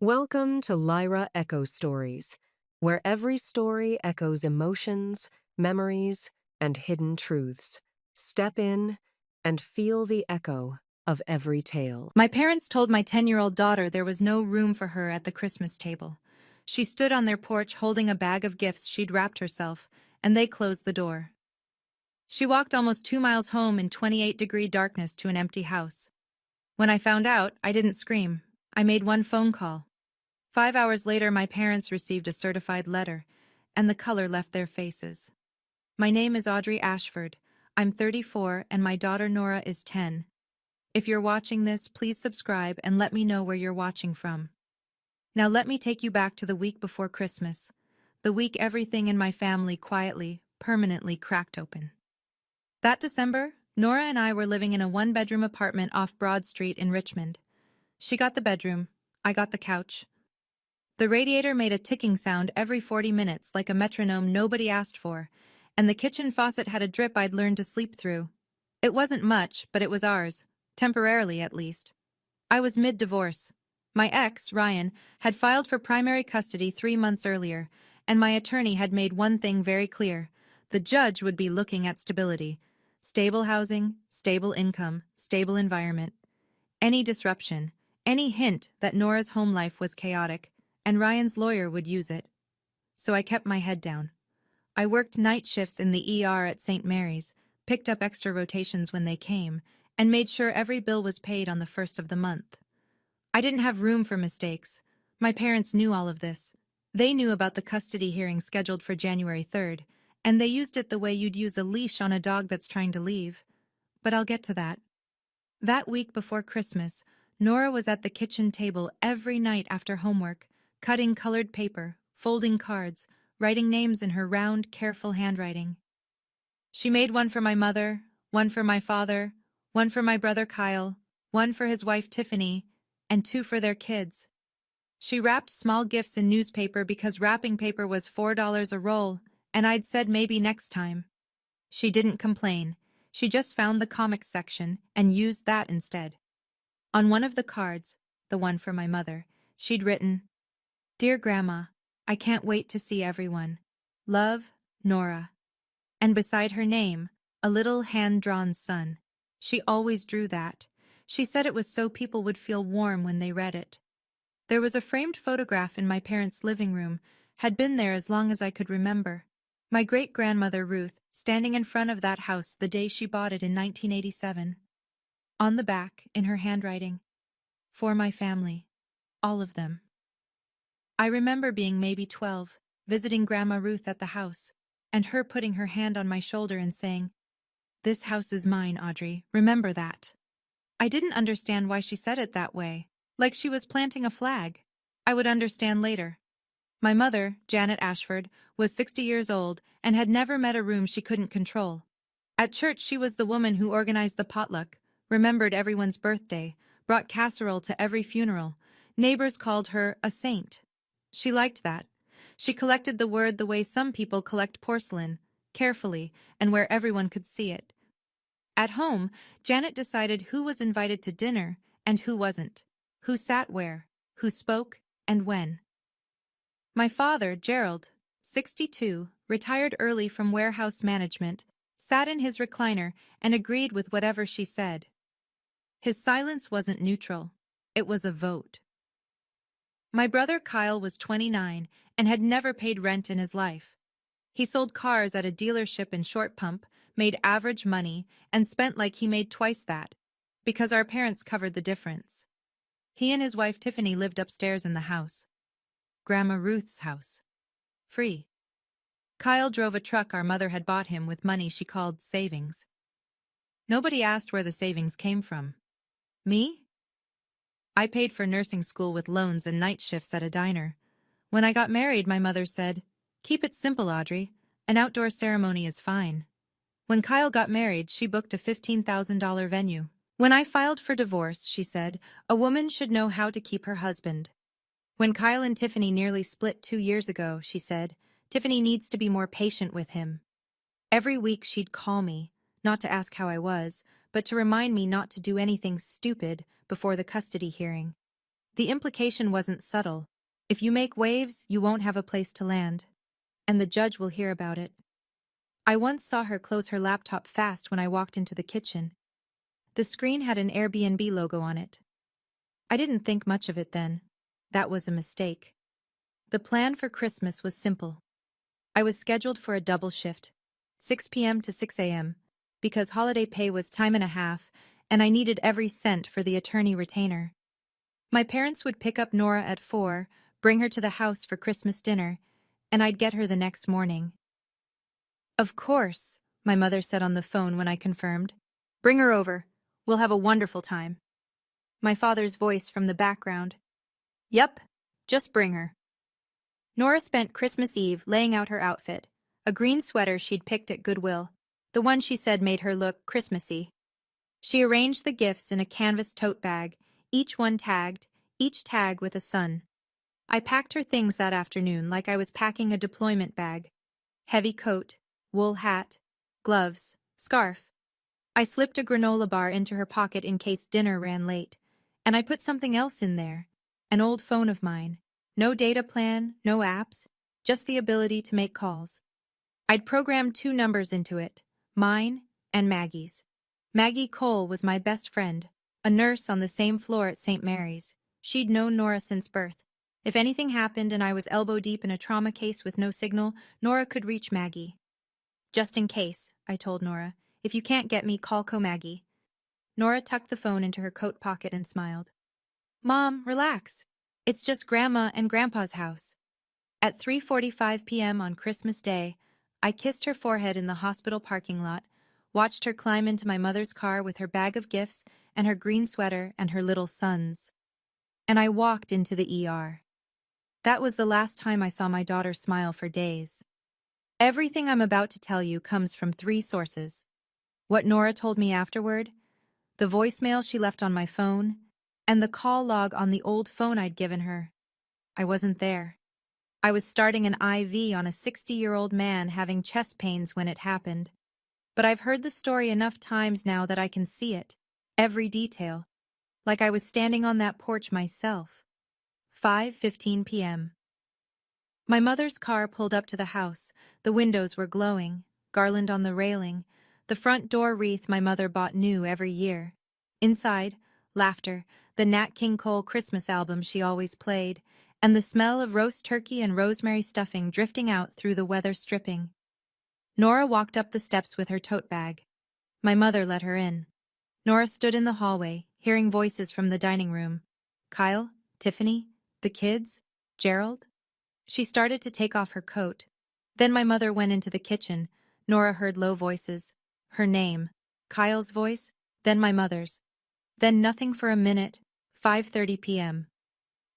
Welcome to Lyra Echo Stories, where every story echoes emotions, memories, and hidden truths. Step in and feel the echo of every tale. My parents told my 10-year-old daughter there was no room for her at the Christmas table. She stood on their porch holding a bag of gifts she'd wrapped herself, and they closed the door. She walked almost 2 miles home in 28-degree darkness to an empty house. When I found out, I didn't scream. I made one phone call. 5 hours later, my parents received a certified letter, and the color left their faces. My name is Audrey Ashford. I'm 34, and my daughter Nora is 10. If you're watching this, please subscribe and let me know where you're watching from. Now let me take you back to the week before Christmas, the week everything in my family quietly, permanently cracked open. That December, Nora and I were living in a one-bedroom apartment off Broad Street in Richmond. She got the bedroom, I got the couch. The radiator made a ticking sound every 40 minutes like a metronome nobody asked for, and the kitchen faucet had a drip I'd learned to sleep through. It wasn't much, but it was ours, temporarily at least. I was mid-divorce. My ex, Ryan, had filed for primary custody 3 months earlier, and my attorney had made one thing very clear. The judge would be looking at stability. Stable housing, stable income, stable environment. Any disruption, any hint that Nora's home life was chaotic, and Ryan's lawyer would use it. So I kept my head down. I worked night shifts in the ER at St. Mary's, picked up extra rotations when they came, and made sure every bill was paid on the first of the month. I didn't have room for mistakes. My parents knew all of this. They knew about the custody hearing scheduled for January 3rd, and they used it the way you'd use a leash on a dog that's trying to leave. But I'll get to that. That week before Christmas, Nora was at the kitchen table every night after homework, cutting colored paper, folding cards, writing names in her round, careful handwriting. She made one for my mother, one for my father, one for my brother Kyle, one for his wife Tiffany, and two for their kids. She wrapped small gifts in newspaper because wrapping paper was $4 a roll, and I'd said maybe next time. She didn't complain. She just found the comics section and used that instead. On one of the cards, the one for my mother, she'd written, "Dear Grandma, I can't wait to see everyone. Love, Nora." And beside her name, a little hand-drawn sun. She always drew that. She said it was so people would feel warm when they read it. There was a framed photograph in my parents' living room, had been there as long as I could remember. My great-grandmother Ruth, standing in front of that house the day she bought it in 1987. On the back, in her handwriting, "For my family. All of them." I remember being maybe 12, visiting Grandma Ruth at the house, and her putting her hand on my shoulder and saying, "This house is mine, Audrey, remember that." I didn't understand why she said it that way, like she was planting a flag. I would understand later. My mother, Janet Ashford, was 60 years old and had never met a room she couldn't control. At church, she was the woman who organized the potluck, remembered everyone's birthday, brought casserole to every funeral. Neighbors called her a saint. She liked that. She collected the word the way some people collect porcelain, carefully, and where everyone could see it. At home, Janet decided who was invited to dinner and who wasn't, who sat where, who spoke, and when. My father, Gerald, 62, retired early from warehouse management, sat in his recliner and agreed with whatever she said. His silence wasn't neutral. It was a vote. My brother Kyle was 29 and had never paid rent in his life. He sold cars at a dealership in Short Pump, made average money, and spent like he made twice that, because our parents covered the difference. He and his wife Tiffany lived upstairs in the house. Grandma Ruth's house. Free. Kyle drove a truck our mother had bought him with money she called savings. Nobody asked where the savings came from. Me? I paid for nursing school with loans and night shifts at a diner. When I got married, my mother said, "Keep it simple, Audrey. An outdoor ceremony is fine." When Kyle got married, she booked a $15,000 venue. When I filed for divorce, she said, "A woman should know how to keep her husband." When Kyle and Tiffany nearly split 2 years ago, she said, "Tiffany needs to be more patient with him." Every week she'd call me, not to ask how I was, but to remind me not to do anything stupid before the custody hearing. The implication wasn't subtle. If you make waves, you won't have a place to land. And the judge will hear about it. I once saw her close her laptop fast when I walked into the kitchen. The screen had an Airbnb logo on it. I didn't think much of it then. That was a mistake. The plan for Christmas was simple. I was scheduled for a double shift, 6 p.m. to 6 a.m., because holiday pay was time and a half, and I needed every cent for the attorney retainer. My parents would pick up Nora at 4, bring her to the house for Christmas dinner, and I'd get her the next morning. Of course, my mother said on the phone when I confirmed. Bring her over. We'll have a wonderful time. My father's voice from the background. Yep, just bring her. Nora spent Christmas Eve laying out her outfit, a green sweater she'd picked at Goodwill, the one she said made her look Christmassy. She arranged the gifts in a canvas tote bag, each one tagged, each tag with a sun. I packed her things that afternoon like I was packing a deployment bag. Heavy coat, wool hat, gloves, scarf. I slipped a granola bar into her pocket in case dinner ran late, and I put something else in there, an old phone of mine. No data plan, no apps, just the ability to make calls. I'd programmed 2 numbers into it, mine and Maggie's. Maggie Cole was my best friend, a nurse on the same floor at St. Mary's. She'd known Nora since birth. If anything happened and I was elbow deep in a trauma case with no signal, Nora could reach Maggie. Just in case, I told Nora. If you can't get me, call Maggie. Nora tucked the phone into her coat pocket and smiled. Mom, relax. It's just Grandma and Grandpa's house. At 3:45 p.m. on Christmas Day, I kissed her forehead in the hospital parking lot, watched her climb into my mother's car with her bag of gifts and her green sweater and her little sons. And I walked into the ER. That was the last time I saw my daughter smile for days. Everything I'm about to tell you comes from 3 sources. What Nora told me afterward, the voicemail she left on my phone, and the call log on the old phone I'd given her. I wasn't there. I was starting an IV on a 60-year-old man having chest pains when it happened. But I've heard the story enough times now that I can see it, every detail, like I was standing on that porch myself. 5:15 p.m. My mother's car pulled up to the house. The windows were glowing, garland on the railing, the front door wreath my mother bought new every year. Inside, laughter, the Nat King Cole Christmas album she always played, and the smell of roast turkey and rosemary stuffing drifting out through the weather stripping. Nora walked up the steps with her tote bag. My mother let her in. Nora stood in the hallway, hearing voices from the dining room. Kyle, Tiffany, the kids, Gerald. She started to take off her coat. Then my mother went into the kitchen. Nora heard low voices. Her name, Kyle's voice, then my mother's. Then nothing for a minute, 5:30 p.m.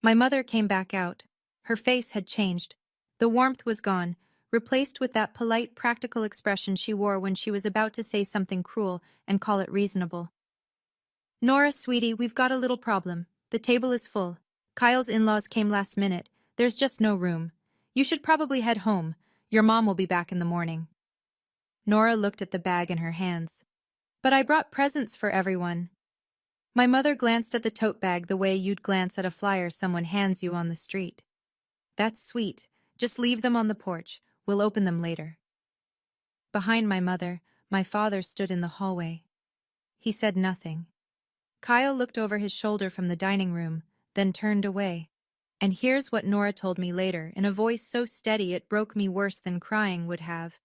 My mother came back out. Her face had changed. The warmth was gone, replaced with that polite, practical expression she wore when she was about to say something cruel and call it reasonable. Nora, sweetie, we've got a little problem. The table is full. Kyle's in-laws came last minute. There's just no room. You should probably head home. Your mom will be back in the morning. Nora looked at the bag in her hands. But I brought presents for everyone. My mother glanced at the tote bag the way you'd glance at a flyer someone hands you on the street. That's sweet. Just leave them on the porch. We'll open them later. Behind my mother, my father stood in the hallway. He said nothing. Kyle looked over his shoulder from the dining room, then turned away. And here's what Nora told me later, in a voice so steady it broke me worse than crying would have.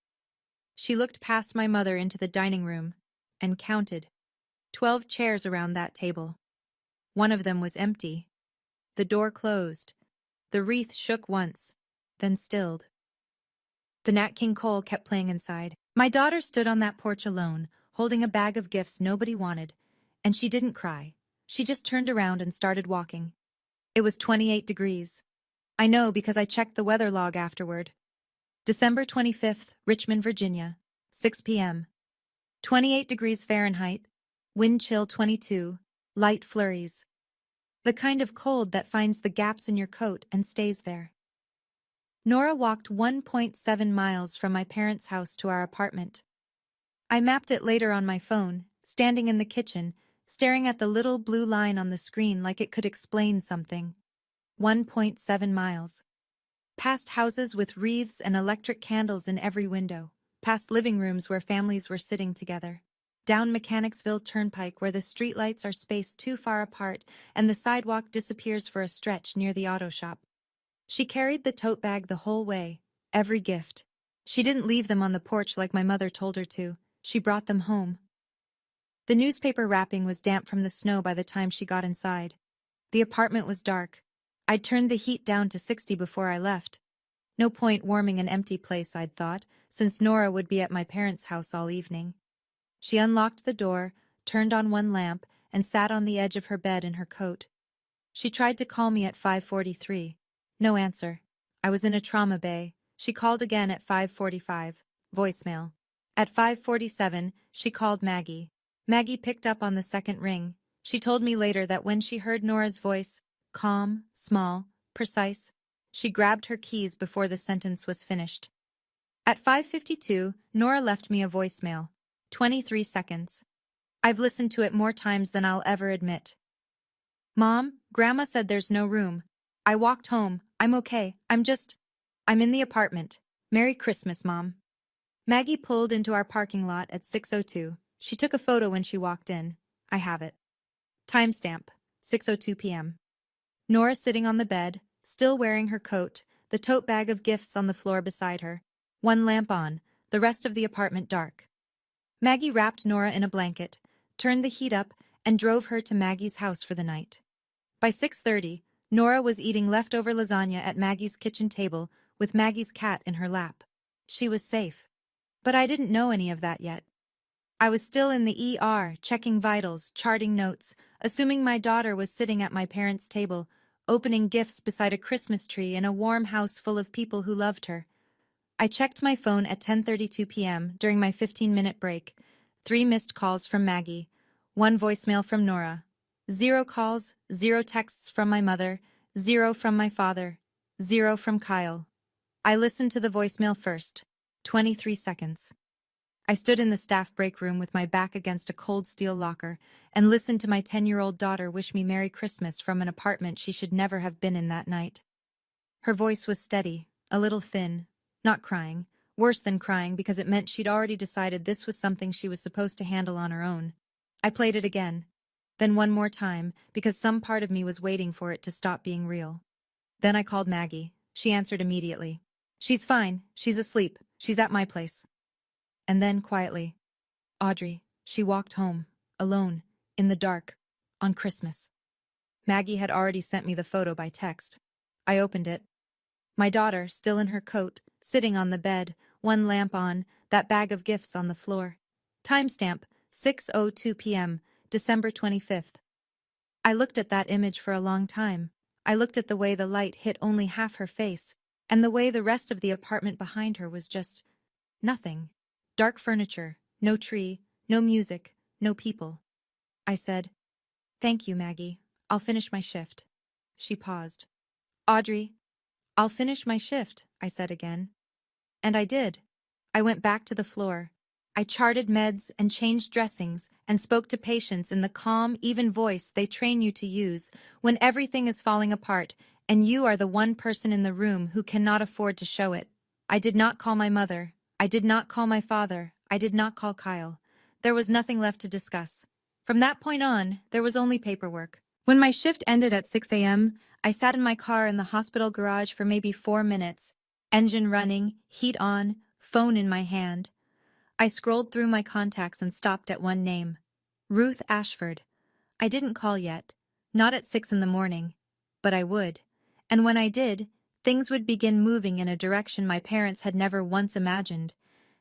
She looked past my mother into the dining room and counted. 12 chairs around that table. One of them was empty. The door closed. The wreath shook once, then stilled. The Nat King Cole kept playing inside. My daughter stood on that porch alone, holding a bag of gifts nobody wanted, and she didn't cry. She just turned around and started walking. It was 28 degrees. I know because I checked the weather log afterward. December 25th, Richmond, Virginia, 6 p.m. 28 degrees Fahrenheit, wind chill 22, light flurries. The kind of cold that finds the gaps in your coat and stays there. Nora walked 1.7 miles from my parents' house to our apartment. I mapped it later on my phone, standing in the kitchen, staring at the little blue line on the screen like it could explain something. 1.7 miles. Past houses with wreaths and electric candles in every window. Past living rooms where families were sitting together. Down Mechanicsville Turnpike where the streetlights are spaced too far apart and the sidewalk disappears for a stretch near the auto shop. She carried the tote bag the whole way, every gift. She didn't leave them on the porch like my mother told her to. She brought them home. The newspaper wrapping was damp from the snow by the time she got inside. The apartment was dark. I'd turned the heat down to 60 before I left. No point warming an empty place, I'd thought, since Nora would be at my parents' house all evening. She unlocked the door, turned on one lamp, and sat on the edge of her bed in her coat. She tried to call me at 5:43. No answer. I was in a trauma bay. She called again at 5:45. Voicemail. At 5:47, she called Maggie. Maggie picked up on the second ring. She told me later that when she heard Nora's voice, calm, small, precise, she grabbed her keys before the sentence was finished. At 5:52, Nora left me a voicemail. 23 seconds. I've listened to it more times than I'll ever admit. Mom, Grandma said there's no room. I walked home. I'm okay. I'm in the apartment. Merry Christmas, Mom. Maggie pulled into our parking lot at 6:02. She took a photo when she walked in. I have it. Timestamp, 6:02 p.m. Nora sitting on the bed, still wearing her coat, the tote bag of gifts on the floor beside her. One lamp on, the rest of the apartment dark. Maggie wrapped Nora in a blanket, turned the heat up, and drove her to Maggie's house for the night. By 6:30, Nora was eating leftover lasagna at Maggie's kitchen table with Maggie's cat in her lap. She was safe. But I didn't know any of that yet. I was still in the ER, checking vitals, charting notes, assuming my daughter was sitting at my parents' table, opening gifts beside a Christmas tree in a warm house full of people who loved her. I checked my phone at 10:32 p.m. during my 15-minute break. 3 missed calls from Maggie, 1 voicemail from Nora. 0 calls, 0 texts from my mother, 0 from my father, 0 from Kyle. I listened to the voicemail first. 23 seconds. I stood in the staff break room with my back against a cold steel locker and listened to my 10-year-old daughter wish me Merry Christmas from an apartment she should never have been in that night. Her voice was steady, a little thin, not crying, worse than crying because it meant she'd already decided this was something she was supposed to handle on her own. I played it again, then one more time because some part of me was waiting for it to stop being real. Then I called Maggie. She answered immediately. She's fine, she's asleep, she's at my place. And then, quietly, Audrey, she walked home, alone, in the dark, on Christmas. Maggie had already sent me the photo by text. I opened it. My daughter, still in her coat, sitting on the bed, one lamp on, that bag of gifts on the floor. Timestamp, 6:02 p.m., December 25th. I looked at that image for a long time. I looked at the way the light hit only half her face, and the way the rest of the apartment behind her was just nothing. Dark furniture, no tree, no music, no people. I said, "Thank you, Maggie. I'll finish my shift." She paused. "Audrey, I'll finish my shift," I said again. And I did. I went back to the floor. I charted meds and changed dressings and spoke to patients in the calm, even voice they train you to use when everything is falling apart and you are the one person in the room who cannot afford to show it. I did not call my mother. I did not call my father. I did not call Kyle. There was nothing left to discuss. From that point on, there was only paperwork. When my shift ended at 6 a.m., I sat in my car in the hospital garage for maybe 4 minutes. Engine running, heat on, phone in my hand. I scrolled through my contacts and stopped at one name. Ruth Ashford. I didn't call yet. Not at 6 in the morning. But I would. And when I did, things would begin moving in a direction my parents had never once imagined,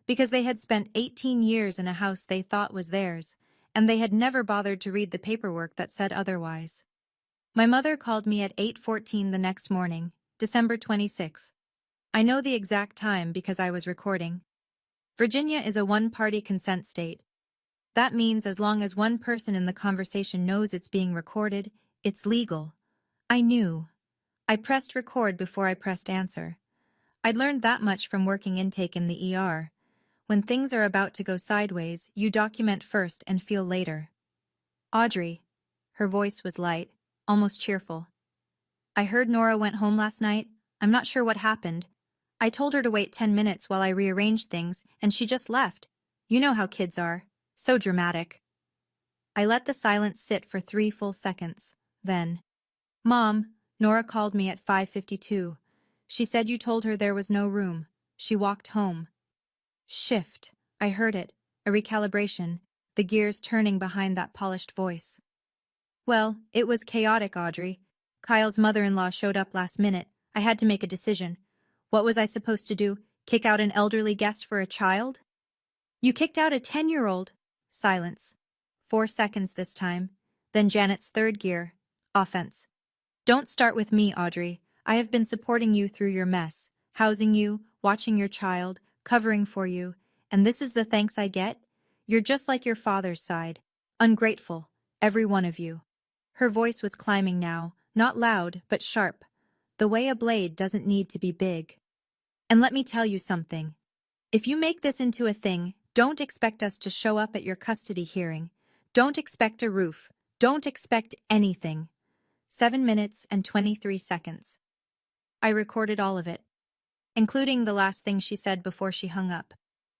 because they had spent 18 years in a house they thought was theirs, and they had never bothered to read the paperwork that said otherwise. My mother called me at 8:14 the next morning, December 26th. I know the exact time because I was recording. Virginia is a one-party consent state. That means as long as one person in the conversation knows it's being recorded, it's legal. I knew. I pressed record before I pressed answer. I'd learned that much from working intake in the ER. When things are about to go sideways, you document first and feel later. Audrey. Her voice was light, almost cheerful. I heard Nora went home last night. I'm not sure what happened. I told her to wait 10 minutes while I rearranged things, and she just left. You know how kids are. So dramatic. I let the silence sit for 3 full seconds. Then, Mom, Nora called me at 5:52. She said you told her there was no room. She walked home. Shift. I heard it. A recalibration. The gears turning behind that polished voice. Well, it was chaotic, Audrey. Kyle's mother-in-law showed up last minute. I had to make a decision. What was I supposed to do? Kick out an elderly guest for a child? You kicked out a 10-year-old. Silence. 4 seconds this time. Then Janet's third gear. Offense. Don't start with me, Audrey. I have been supporting you through your mess, housing you, watching your child, covering for you, and this is the thanks I get? You're just like your father's side. Ungrateful, every one of you. Her voice was climbing now, not loud, but sharp. The way a blade doesn't need to be big. And let me tell you something. If you make this into a thing, don't expect us to show up at your custody hearing. Don't expect a roof. Don't expect anything. 7 minutes and 23 seconds. I recorded all of it, including the last thing she said before she hung up.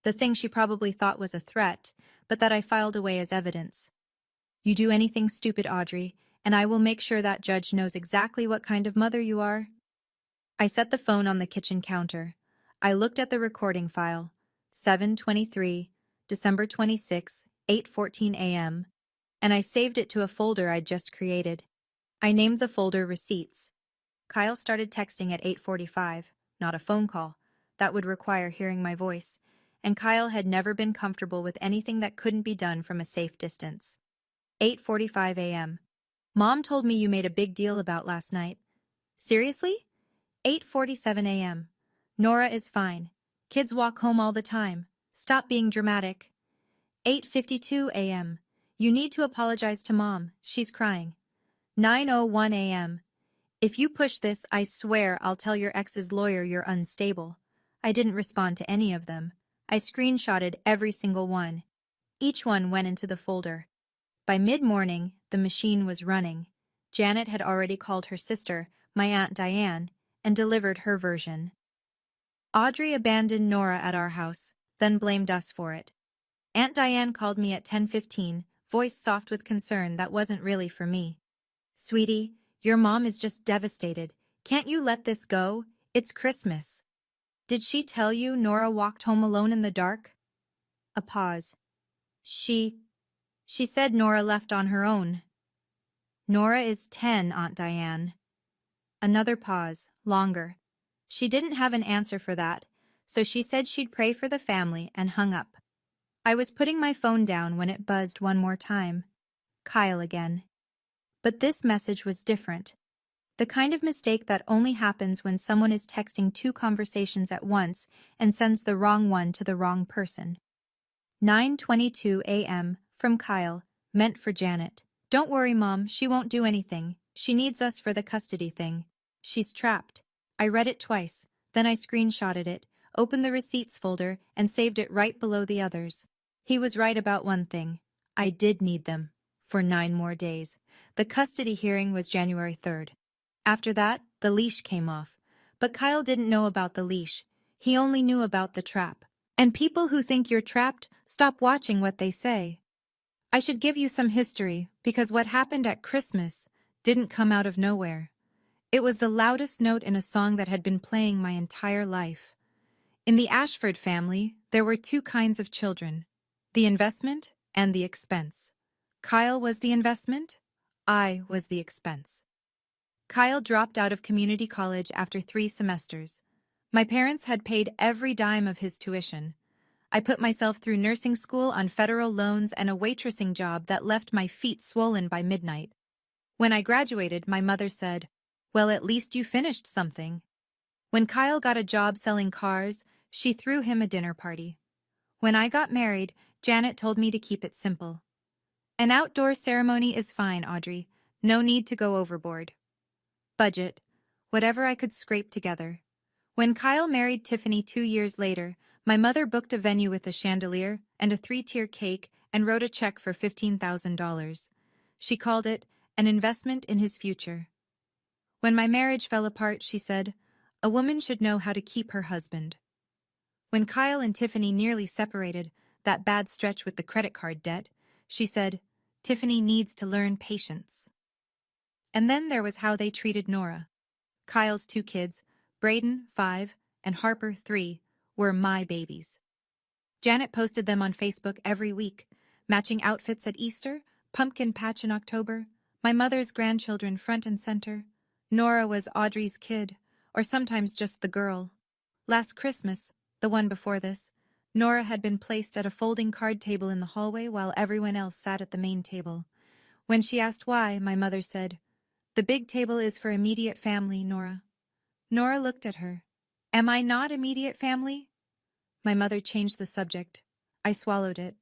The thing she probably thought was a threat, but that I filed away as evidence. You do anything stupid, Audrey, and I will make sure that judge knows exactly what kind of mother you are. I set the phone on the kitchen counter. I looked at the recording file. 7:23, December 26, 8:14 a.m., and I saved it to a folder I'd just created. I named the folder Receipts. Kyle started texting at 8:45, not a phone call. That would require hearing my voice, and Kyle had never been comfortable with anything that couldn't be done from a safe distance. 8:45 a.m. Mom told me you made a big deal about last night. Seriously? 8:47 a.m. Nora is fine. Kids walk home all the time. Stop being dramatic. 8:52 a.m. You need to apologize to Mom. She's crying. 9:01 a.m. If you push this, I swear I'll tell your ex's lawyer you're unstable. I didn't respond to any of them. I screenshotted every single one. Each one went into the folder. By mid-morning, the machine was running. Janet had already called her sister, my Aunt Diane, and delivered her version. Audrey abandoned Nora at our house, then blamed us for it. Aunt Diane called me at 10:15, voice soft with concern that wasn't really for me. Sweetie, your mom is just devastated. Can't you let this go? It's Christmas. Did she tell you Nora walked home alone in the dark? A pause. She said Nora left on her own. Nora is 10, Aunt Diane. Another pause, longer. She didn't have an answer for that, so she said she'd pray for the family and hung up. I was putting my phone down when it buzzed one more time. Kyle again. But this message was different. The kind of mistake that only happens when someone is texting 2 conversations at once and sends the wrong one to the wrong person. 9:22 a.m. from Kyle, meant for Janet. Don't worry, Mom, she won't do anything. She needs us for the custody thing. She's trapped. I read it twice, then I screenshotted it, opened the receipts folder, and saved it right below the others. He was right about one thing. I did need them. For 9 more days. The custody hearing was January 3rd. After that, the leash came off. But Kyle didn't know about the leash. He only knew about the trap. And people who think you're trapped, stop watching what they say. I should give you some history, because what happened at Christmas didn't come out of nowhere. It was the loudest note in a song that had been playing my entire life. In the Ashford family, there were 2 kinds of children, the investment and the expense. Kyle was the investment, I was the expense. Kyle dropped out of community college after 3 semesters. My parents had paid every dime of his tuition. I put myself through nursing school on federal loans and a waitressing job that left my feet swollen by midnight. When I graduated, my mother said, "Well, at least you finished something." When Kyle got a job selling cars, she threw him a dinner party. When I got married, Janet told me to keep it simple. An outdoor ceremony is fine, Audrey. No need to go overboard. Budget. Whatever I could scrape together. When Kyle married Tiffany 2 years later, my mother booked a venue with a chandelier and a 3-tier cake and wrote a check for $15,000. She called it an investment in his future. When my marriage fell apart, she said, a woman should know how to keep her husband. When Kyle and Tiffany nearly separated, that bad stretch with the credit card debt, she said, Tiffany needs to learn patience. And then there was how they treated Nora. Kyle's 2 kids, Braden, 5, and Harper, 3, were my babies. Janet posted them on Facebook every week, matching outfits at Easter, pumpkin patch in October, my mother's grandchildren front and center. Nora was Audrey's kid, or sometimes just the girl. Last Christmas, the one before this, Nora had been placed at a folding card table in the hallway while everyone else sat at the main table. When she asked why, my mother said, "The big table is for immediate family, Nora." Nora looked at her. "Am I not immediate family?" My mother changed the subject. I swallowed it.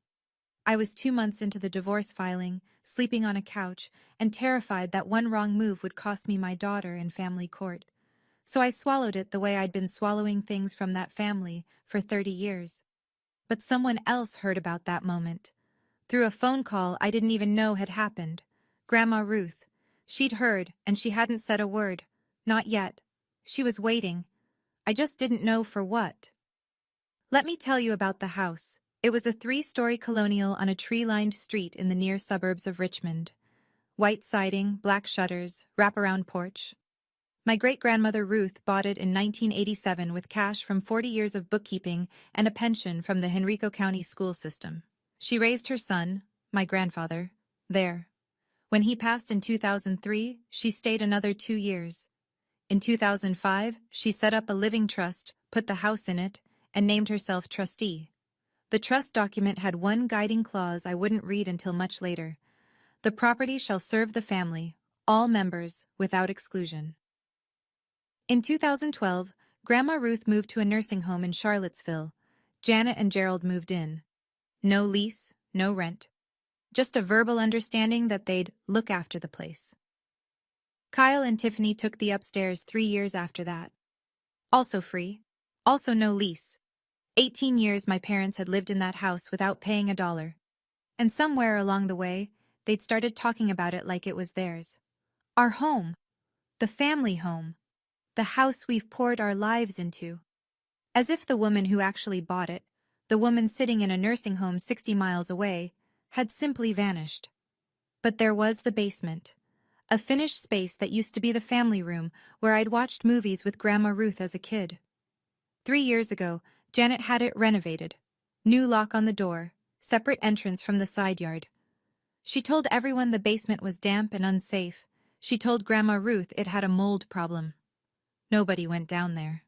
I was 2 months into the divorce filing, sleeping on a couch, and terrified that one wrong move would cost me my daughter in family court. So I swallowed it the way I'd been swallowing things from that family for 30 years. But someone else heard about that moment. Through a phone call I didn't even know had happened. Grandma Ruth. She'd heard, and she hadn't said a word. Not yet. She was waiting. I just didn't know for what. Let me tell you about the house. It was a 3-story colonial on a tree-lined street in the near suburbs of Richmond. White siding, black shutters, wraparound porch. My great-grandmother Ruth bought it in 1987 with cash from 40 years of bookkeeping and a pension from the Henrico County school system. She raised her son, my grandfather, there. When he passed in 2003, she stayed another 2 years. In 2005, she set up a living trust, put the house in it, and named herself trustee. The trust document had one guiding clause I wouldn't read until much later. The property shall serve the family, all members, without exclusion. In 2012, Grandma Ruth moved to a nursing home in Charlottesville. Janet and Gerald moved in. No lease, no rent. Just a verbal understanding that they'd look after the place. Kyle and Tiffany took the upstairs 3 years after that. Also free. Also no lease. 18 years my parents had lived in that house without paying $1. And somewhere along the way, they'd started talking about it like it was theirs. Our home. The family home. The house we've poured our lives into. As if the woman who actually bought it, the woman sitting in a nursing home 60 miles away, had simply vanished. But there was the basement. A finished space that used to be the family room where I'd watched movies with Grandma Ruth as a kid. 3 years ago, Janet had it renovated. New lock on the door, separate entrance from the side yard. She told everyone the basement was damp and unsafe. She told Grandma Ruth it had a mold problem. Nobody went down there.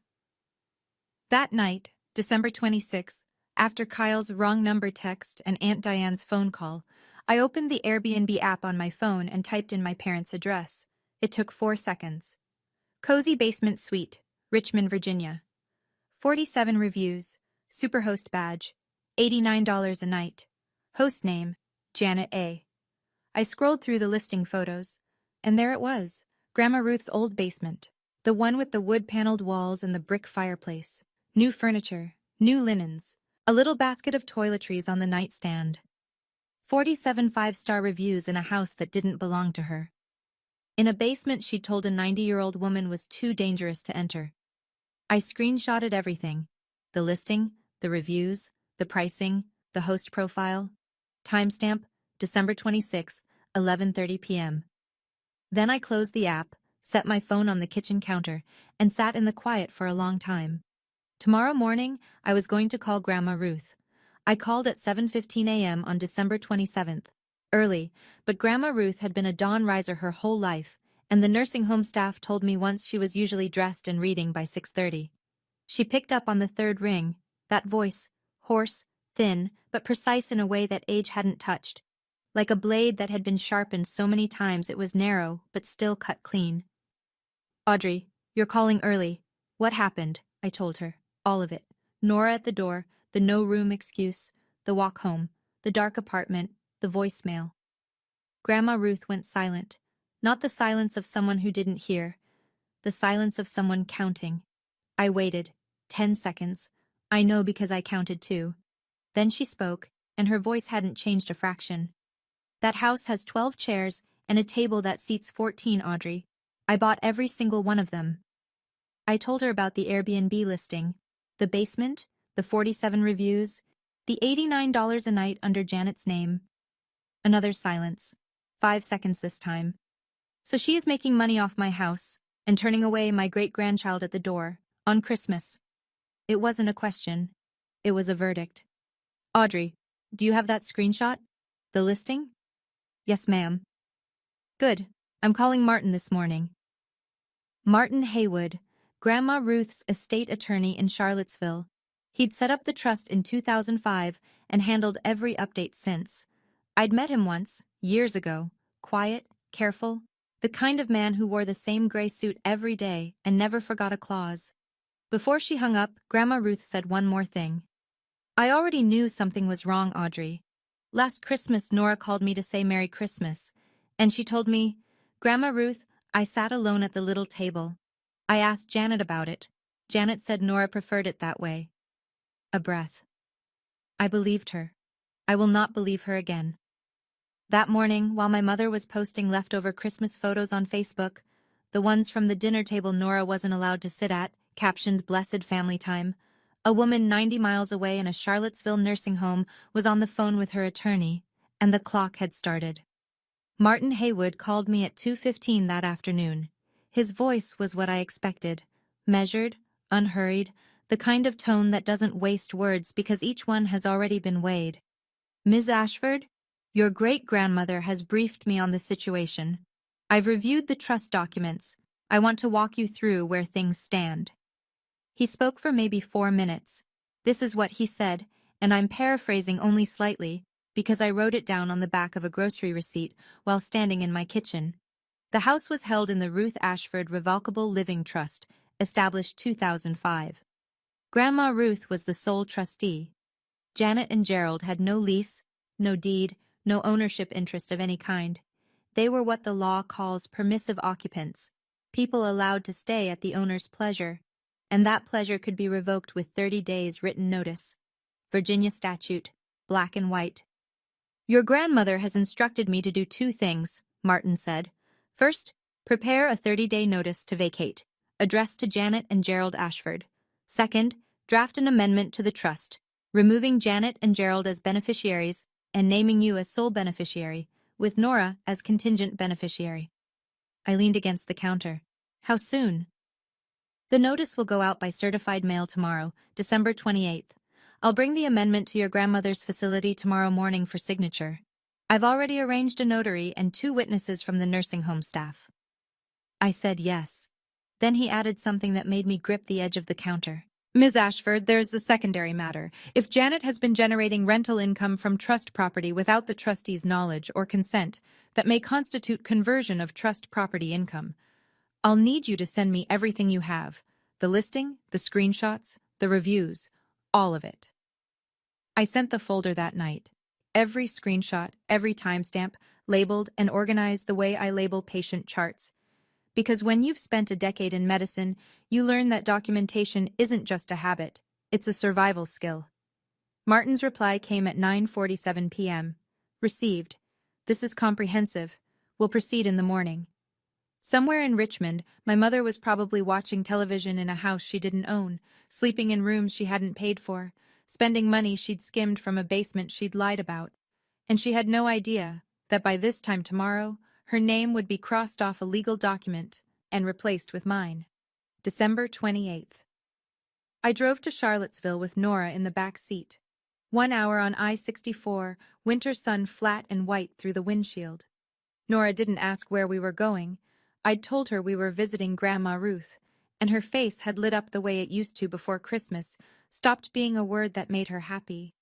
That night, December 26th, after Kyle's wrong number text and Aunt Diane's phone call, I opened the Airbnb app on my phone and typed in my parents' address. It took 4 seconds. Cozy Basement Suite, Richmond, Virginia. 47 reviews, Superhost badge, $89 a night. Host name, Janet A. I scrolled through the listing photos, and there it was, Grandma Ruth's old basement, the one with the wood-paneled walls and the brick fireplace. New furniture, new linens, a little basket of toiletries on the nightstand. 47 5-star reviews in a house that didn't belong to her. In a basement she'd told a 90-year-old woman was too dangerous to enter. I screenshotted everything. The listing, the reviews, the pricing, the host profile. Timestamp, December 26, 11:30 p.m. Then I closed the app, set my phone on the kitchen counter, and sat in the quiet for a long time. Tomorrow morning, I was going to call Grandma Ruth. I called at 7:15 a.m. on December 27th. Early, but Grandma Ruth had been a dawn riser her whole life, and the nursing home staff told me once she was usually dressed and reading by 6:30. She picked up on the third ring, that voice, hoarse, thin, but precise in a way that age hadn't touched. Like a blade that had been sharpened so many times it was narrow, but still cut clean. "Audrey, you're calling early. What happened?" I told her. All of it. Nora at the door, the no-room excuse, the walk home, the dark apartment, the voicemail. Grandma Ruth went silent. Not the silence of someone who didn't hear. The silence of someone counting. I waited. 10 seconds. I know because I counted too. Then she spoke, and her voice hadn't changed a fraction. "That house has 12 chairs and a table that seats 14, Audrey. I bought every single one of them. I told her about the Airbnb listing, the basement, the 47 reviews, the $89 a night under Janet's name. Another silence. 5 seconds this time. So she is making money off my house and turning away my great-grandchild at the door on Christmas. It wasn't a question. It was a verdict. Audrey, do you have that screenshot? The listing? Yes, ma'am. Good. I'm calling Martin this morning. Martin Haywood, Grandma Ruth's estate attorney in Charlottesville. He'd set up the trust in 2005 and handled every update since. I'd met him once, years ago. Quiet, careful, the kind of man who wore the same gray suit every day and never forgot a clause. Before she hung up, Grandma Ruth said one more thing. I already knew something was wrong, Audrey. Last Christmas, Nora called me to say Merry Christmas, and she told me, Grandma Ruth, I sat alone at the little table. I asked Janet about it. Janet said Nora preferred it that way. A breath. I believed her. I will not believe her again. That morning, while my mother was posting leftover Christmas photos on Facebook, the ones from the dinner table Nora wasn't allowed to sit at, captioned Blessed Family Time, a woman 90 miles away in a Charlottesville nursing home was on the phone with her attorney, and the clock had started. Martin Haywood called me at 2:15 that afternoon. His voice was what I expected, measured, unhurried, the kind of tone that doesn't waste words because each one has already been weighed. Ms. Ashford, your great-grandmother has briefed me on the situation. I've reviewed the trust documents. I want to walk you through where things stand. He spoke for maybe 4 minutes. This is what he said, and I'm paraphrasing only slightly because I wrote it down on the back of a grocery receipt while standing in my kitchen. The house was held in the Ruth Ashford Revocable Living Trust, established 2005. Grandma Ruth was the sole trustee. Janet and Gerald had no lease, no deed, no ownership interest of any kind. They were what the law calls permissive occupants, people allowed to stay at the owner's pleasure, and that pleasure could be revoked with 30 days written notice. Virginia statute, black and white. Your grandmother has instructed me to do 2 things, Martin said. First, prepare a 30-day notice to vacate, addressed to Janet and Gerald Ashford. Second, draft an amendment to the trust, removing Janet and Gerald as beneficiaries and naming you as sole beneficiary, with Nora as contingent beneficiary. I leaned against the counter. How soon? The notice will go out by certified mail tomorrow, December 28th. I'll bring the amendment to your grandmother's facility tomorrow morning for signature. I've already arranged a notary and 2 witnesses from the nursing home staff. I said yes. Then he added something that made me grip the edge of the counter. Ms. Ashford, there's the secondary matter. If Janet has been generating rental income from trust property without the trustee's knowledge or consent, that may constitute conversion of trust property income. I'll need you to send me everything you have. The listing, the screenshots, the reviews, all of it. I sent the folder that night. Every screenshot, every timestamp, labeled and organized the way I label patient charts. Because when you've spent a decade in medicine, you learn that documentation isn't just a habit, it's a survival skill. Martin's reply came at 9:47 p.m. Received. This is comprehensive. We'll proceed in the morning. Somewhere in Richmond, my mother was probably watching television in a house she didn't own, sleeping in rooms she hadn't paid for, spending money she'd skimmed from a basement she'd lied about. And she had no idea that by this time tomorrow, her name would be crossed off a legal document and replaced with mine. December 28th. I drove to Charlottesville with Nora in the back seat. 1 hour on I-64, winter sun flat and white through the windshield. Nora didn't ask where we were going. I'd told her we were visiting Grandma Ruth, and her face had lit up the way it used to before Christmas, stopped being a word that made her happy.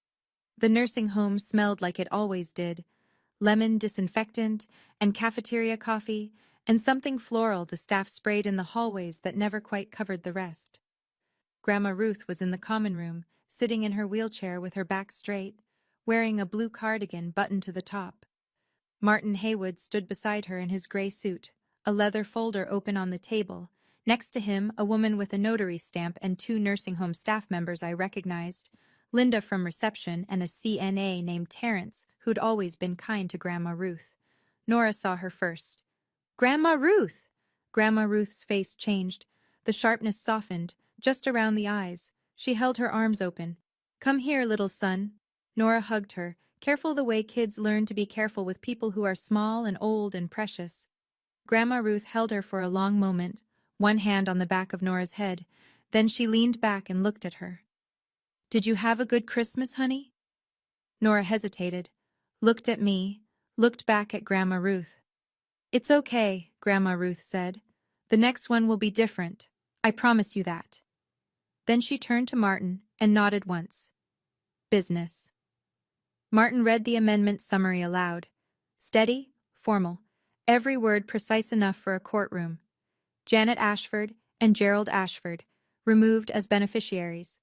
The nursing home smelled like it always did, lemon disinfectant and cafeteria coffee, and something floral the staff sprayed in the hallways that never quite covered the rest. Grandma Ruth was in the common room, sitting in her wheelchair with her back straight, wearing a blue cardigan buttoned to the top. Martin Haywood stood beside her in his gray suit, a leather folder open on the table. Next to him, a woman with a notary stamp and 2 nursing home staff members I recognized, Linda from reception and a CNA named Terrence, who'd always been kind to Grandma Ruth. Nora saw her first. "Grandma Ruth!" Grandma Ruth's face changed. The sharpness softened, just around the eyes. She held her arms open. "Come here, little son." Nora hugged her, careful the way kids learn to be careful with people who are small and old and precious. Grandma Ruth held her for a long moment, one hand on the back of Nora's head. Then she leaned back and looked at her. "Did you have a good Christmas, honey?" Nora hesitated, looked at me, looked back at Grandma Ruth. "It's okay," Grandma Ruth said. "The next one will be different. I promise you that." Then she turned to Martin and nodded once. "Business." Martin read the amendment summary aloud. Steady, formal, every word precise enough for a courtroom. Janet Ashford and Gerald Ashford, removed as beneficiaries.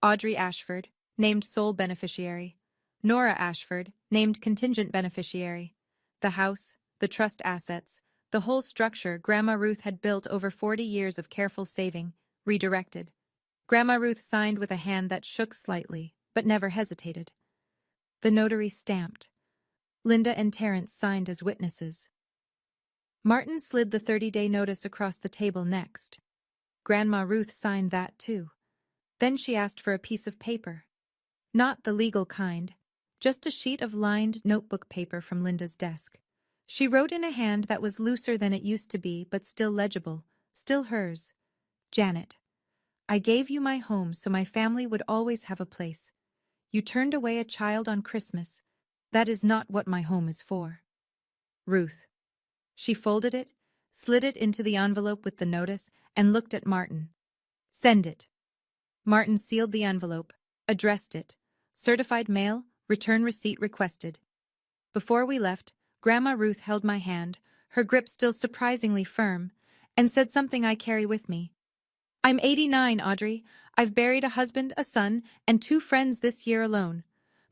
Audrey Ashford, named sole beneficiary. Nora Ashford, named contingent beneficiary. The house, the trust assets, the whole structure Grandma Ruth had built over 40 years of careful saving, redirected. Grandma Ruth signed with a hand that shook slightly, but never hesitated. The notary stamped. Linda and Terence signed as witnesses. Martin slid the 30-day notice across the table next. Grandma Ruth signed that too. Then she asked for a piece of paper. Not the legal kind, just a sheet of lined notebook paper from Linda's desk. She wrote in a hand that was looser than it used to be, but still legible, still hers. "Janet, I gave you my home so my family would always have a place. You turned away a child on Christmas. That is not what my home is for. Ruth." She folded it, slid it into the envelope with the notice, and looked at Martin. "Send it." Martin sealed the envelope, addressed it. "Certified mail, return receipt requested." Before we left, Grandma Ruth held my hand, her grip still surprisingly firm, and said something I carry with me. "I'm 89, Audrey. I've buried a husband, a son, and 2 friends this year alone.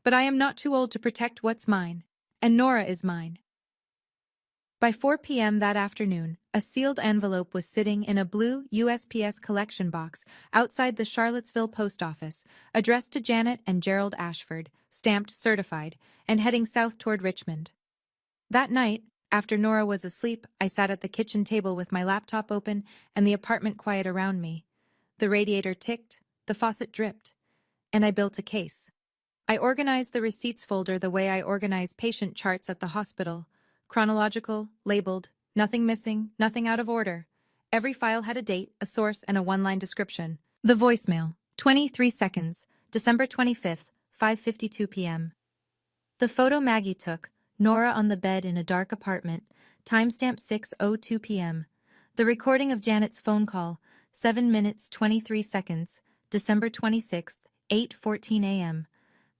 But I am not too old to protect what's mine. And Nora is mine." By 4 p.m. that afternoon, a sealed envelope was sitting in a blue USPS collection box outside the Charlottesville post office, addressed to Janet and Gerald Ashford, stamped certified, and heading south toward Richmond. That night, after Nora was asleep, I sat at the kitchen table with my laptop open and the apartment quiet around me. The radiator ticked, the faucet dripped, and I built a case. I organized the receipts folder the way I organize patient charts at the hospital. Chronological, labeled, nothing missing, nothing out of order. Every file had a date, a source, and a one-line description. The voicemail, 23 seconds, December 25th, 5:52 p.m. The photo Maggie took, Nora on the bed in a dark apartment, timestamp 6:02 p.m. The recording of Janet's phone call, 7 minutes 23 seconds, December 26th, 8:14 a.m.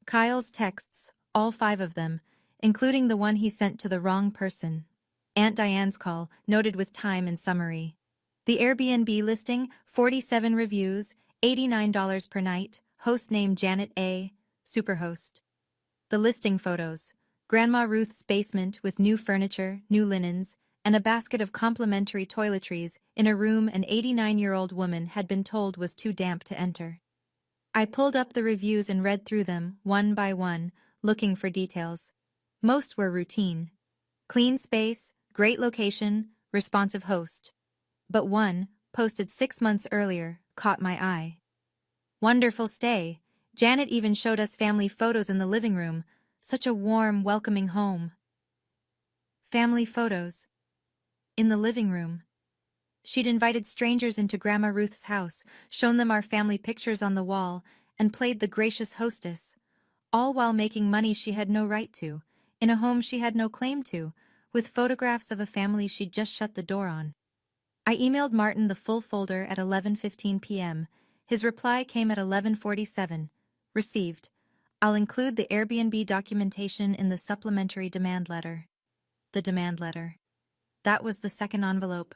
Kyle's texts, all 5 of them, including the one he sent to the wrong person. Aunt Diane's call, noted with time and summary. The Airbnb listing, 47 reviews, $89 per night, host name Janet A., superhost. The listing photos, Grandma Ruth's basement with new furniture, new linens, and a basket of complimentary toiletries in a room an 89-year-old woman had been told was too damp to enter. I pulled up the reviews and read through them, one by one, looking for details. Most were routine. Clean space, great location, responsive host. But one, posted 6 months earlier, caught my eye. Wonderful stay. Janet even showed us family photos in the living room. Such a warm, welcoming home. Family photos. In the living room. She'd invited strangers into Grandma Ruth's house, shown them our family pictures on the wall, and played the gracious hostess. All while making money she had no right to, in a home she had no claim to, with photographs of a family she'd just shut the door on. I emailed Martin the full folder at 11:15 p.m. His reply came at 11:47. Received. I'll include the Airbnb documentation in the supplementary demand letter. The demand letter. That was the second envelope,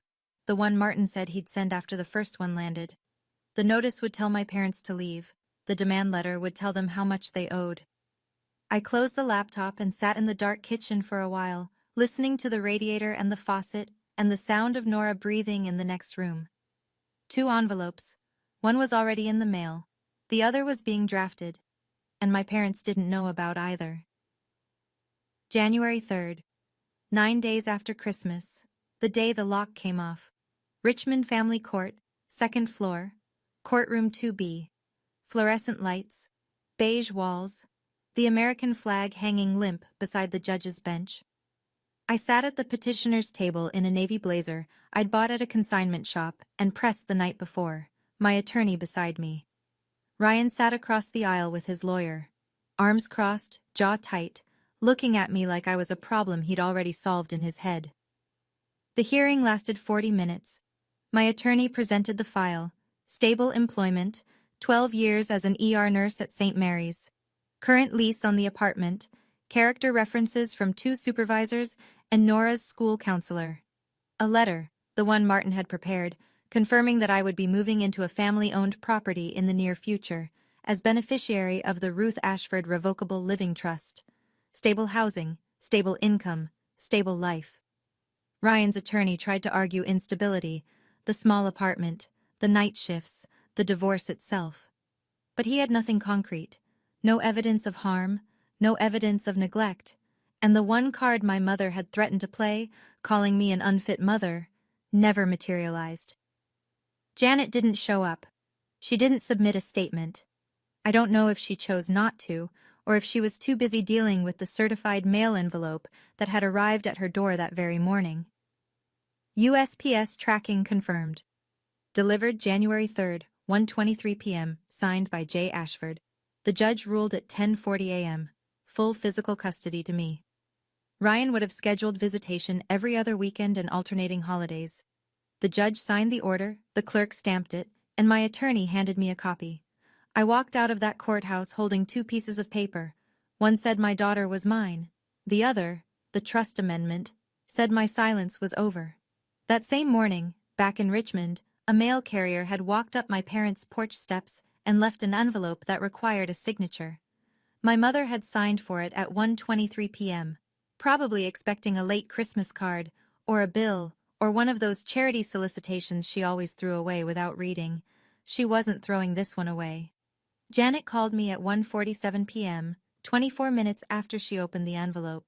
the one Martin said he'd send after the first one landed. The notice would tell my parents to leave. The demand letter would tell them how much they owed. I closed the laptop and sat in the dark kitchen for a while, listening to the radiator and the faucet and the sound of Nora breathing in the next room. 2 envelopes. One was already in the mail. The other was being drafted, and my parents didn't know about either. January 3rd. 9 days after Christmas, the day the lock came off. Richmond Family Court, second floor, courtroom 2B, fluorescent lights, beige walls, the American flag hanging limp beside the judge's bench. I sat at the petitioner's table in a navy blazer I'd bought at a consignment shop and pressed the night before, my attorney beside me. Ryan sat across the aisle with his lawyer, arms crossed, jaw tight, looking at me like I was a problem he'd already solved in his head. The hearing lasted 40 minutes. My attorney presented the file: stable employment, 12 years as an ER nurse at St. Mary's, current lease on the apartment, character references from 2 supervisors, and Nora's school counselor. A letter, the one Martin had prepared, confirming that I would be moving into a family-owned property in the near future, as beneficiary of the Ruth Ashford Revocable Living Trust. Stable housing, stable income, stable life. Ryan's attorney tried to argue instability, the small apartment, the night shifts, the divorce itself. But he had nothing concrete, no evidence of harm, no evidence of neglect, and the one card my mother had threatened to play, calling me an unfit mother, never materialized. Janet didn't show up. She didn't submit a statement. I don't know if she chose not to, or if she was too busy dealing with the certified mail envelope that had arrived at her door that very morning. USPS tracking confirmed. Delivered January 3rd, 1:23 p.m., signed by J. Ashford. The judge ruled at 10:40 a.m., full physical custody to me. Ryan would have scheduled visitation every other weekend and alternating holidays. The judge signed the order, the clerk stamped it, and my attorney handed me a copy. I walked out of that courthouse holding 2 pieces of paper. One said my daughter was mine. The other, the trust amendment, said my silence was over. That same morning, back in Richmond, a mail carrier had walked up my parents' porch steps and left an envelope that required a signature. My mother had signed for it at 1:23 p.m., probably expecting a late Christmas card, or a bill, or one of those charity solicitations she always threw away without reading. She wasn't throwing this one away. Janet called me at 1:47 p.m., 24 minutes after she opened the envelope.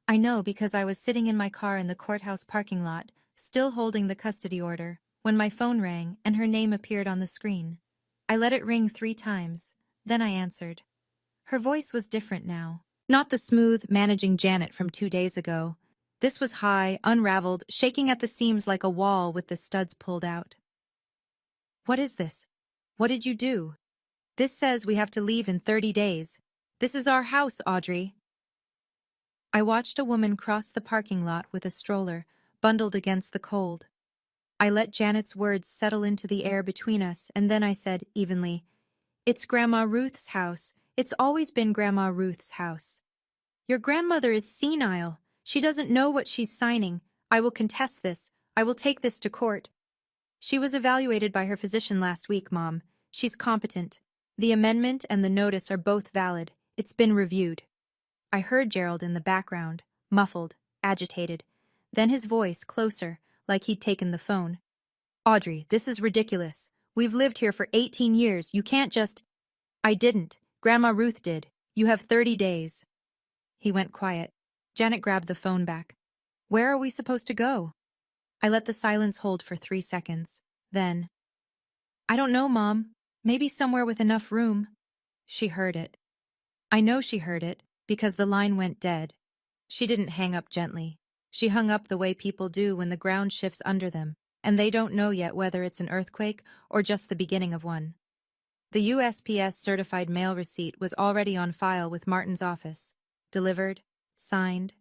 I know because I was sitting in my car in the courthouse parking lot, still holding the custody order, when my phone rang and her name appeared on the screen. I let it ring 3 times, then I answered. Her voice was different now. Not the smooth, managing Janet from 2 days ago. This was high, unraveled, shaking at the seams like a wall with the studs pulled out. What is this? What did you do? This says we have to leave in 30 days. This is our house, Audrey. I watched a woman cross the parking lot with a stroller, bundled against the cold. I let Janet's words settle into the air between us, and then I said, evenly, "It's Grandma Ruth's house. It's always been Grandma Ruth's house. Your grandmother is senile. She doesn't know what she's signing. I will contest this. I will take this to court. She was evaluated by her physician last week, Mom. She's competent. The amendment and the notice are both valid. It's been reviewed." I heard Gerald in the background, muffled, agitated. Then his voice closer, like he'd taken the phone. "Audrey, this is ridiculous. We've lived here for 18 years. You can't just—" "I didn't. Grandma Ruth did. You have 30 days. He went quiet. Janet grabbed the phone back. "Where are we supposed to go?" I let the silence hold for 3 seconds. Then, "I don't know, Mom. Maybe somewhere with enough room." She heard it. I know she heard it, because the line went dead. She didn't hang up gently. She hung up the way people do when the ground shifts under them, and they don't know yet whether it's an earthquake or just the beginning of one. The USPS certified mail receipt was already on file with Martin's office. Delivered, signed,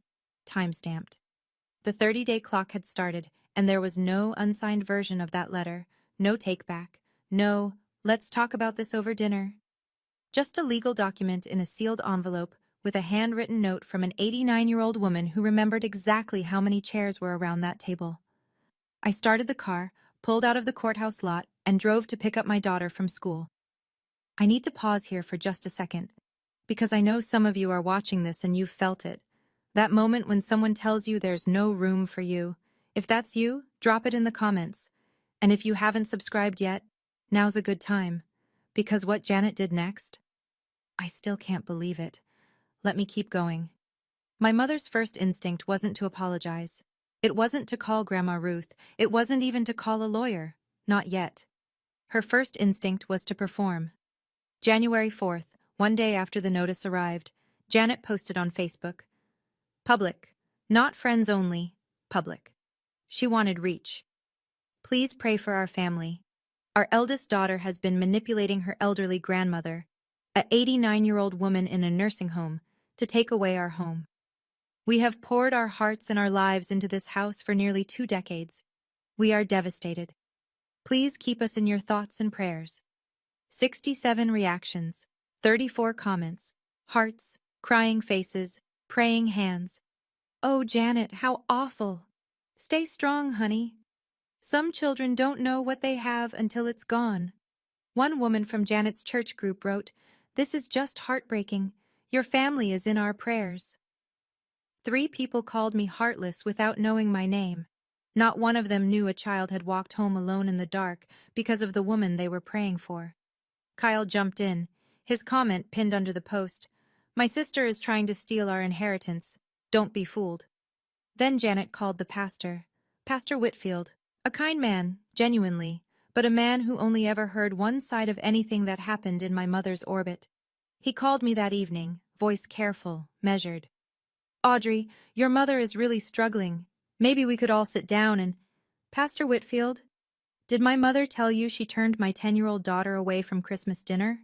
time-stamped. The 30-day clock had started, and there was no unsigned version of that letter, no take-back, no, "let's talk about this over dinner." Just a legal document in a sealed envelope with a handwritten note from an 89-year-old woman who remembered exactly how many chairs were around that table. I started the car, pulled out of the courthouse lot, and drove to pick up my daughter from school. I need to pause here for just a second, because I know some of you are watching this and you've felt it. That moment when someone tells you there's no room for you. If that's you, drop it in the comments. And if you haven't subscribed yet, now's a good time. Because what Janet did next? I still can't believe it. Let me keep going. My mother's first instinct wasn't to apologize. It wasn't to call Grandma Ruth. It wasn't even to call a lawyer. Not yet. Her first instinct was to perform. January 4th, one day after the notice arrived, Janet posted on Facebook. Public. Not friends only. Public. She wanted reach. Please pray for our family. Our eldest daughter has been manipulating her elderly grandmother, a 89-year-old woman in a nursing home, to take away our home. We have poured our hearts and our lives into this house for nearly 2 decades. We are devastated. Please keep us in your thoughts and prayers. 67 reactions, 34 comments, hearts, crying faces, praying hands. Oh, Janet, how awful. Stay strong, honey. Some children don't know what they have until it's gone. One woman from Janet's church group wrote, "This is just heartbreaking. Your family is in our prayers." 3 people called me heartless without knowing my name. Not one of them knew a child had walked home alone in the dark because of the woman they were praying for. Kyle jumped in, his comment pinned under the post. "My sister is trying to steal our inheritance. Don't be fooled." Then Janet called the pastor. Pastor Whitfield. A kind man, genuinely, but a man who only ever heard one side of anything that happened in my mother's orbit. He called me that evening, voice careful, measured. "Audrey, your mother is really struggling. Maybe we could all sit down and—" "Pastor Whitfield, did my mother tell you she turned my 10-year-old daughter away from Christmas dinner?"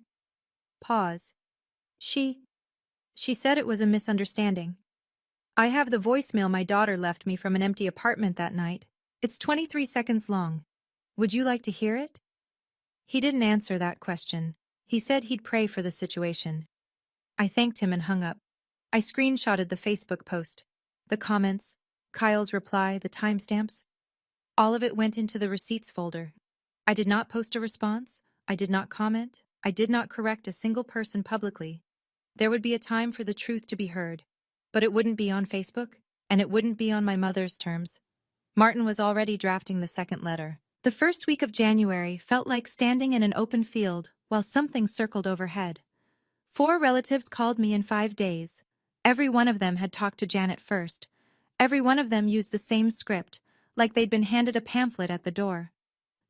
Pause. She said it was a misunderstanding. I have the voicemail my daughter left me from an empty apartment that night. It's 23 seconds long. Would you like to hear it? He didn't answer that question. He said he'd pray for the situation. I thanked him and hung up. I screenshotted the Facebook post. The comments, Kyle's reply, the timestamps. All of it went into the receipts folder. I did not post a response. I did not comment. I did not correct a single person publicly. There would be a time for the truth to be heard. But it wouldn't be on Facebook, and it wouldn't be on my mother's terms. Martin was already drafting the second letter. The first week of January felt like standing in an open field while something circled overhead. 4 relatives called me in 5 days. Every one of them had talked to Janet first. Every one of them used the same script, like they'd been handed a pamphlet at the door.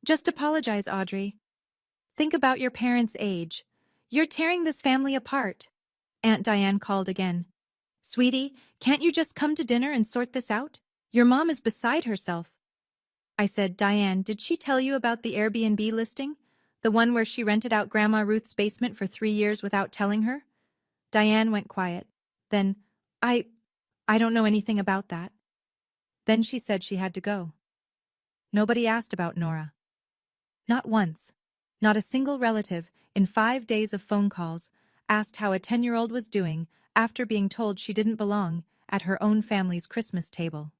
"Just apologize, Audrey. Think about your parents' age. You're tearing this family apart." Aunt Diane called again. "Sweetie, can't you just come to dinner and sort this out? Your mom is beside herself." I said, "Diane, did she tell you about the Airbnb listing? The one where she rented out Grandma Ruth's basement for 3 years without telling her?" Diane went quiet. Then, I don't know anything about that." Then she said she had to go. Nobody asked about Nora. Not once. Not a single relative, in 5 days of phone calls, asked how a 10-year-old was doing after being told she didn't belong at her own family's Christmas table.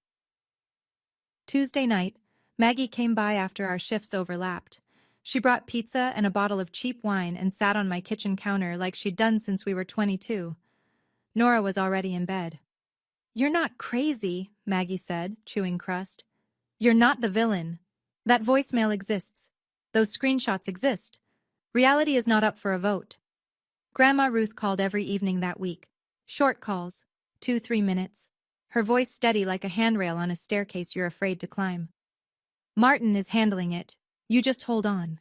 Tuesday night, Maggie came by after our shifts overlapped. She brought pizza and a bottle of cheap wine and sat on my kitchen counter like she'd done since we were 22. Nora was already in bed. "You're not crazy," Maggie said, chewing crust. "You're not the villain. That voicemail exists. Those screenshots exist. Reality is not up for a vote." Grandma Ruth called every evening that week. Short calls, 2-3 minutes. Her voice steady like a handrail on a staircase you're afraid to climb. "Martin is handling it. You just hold on."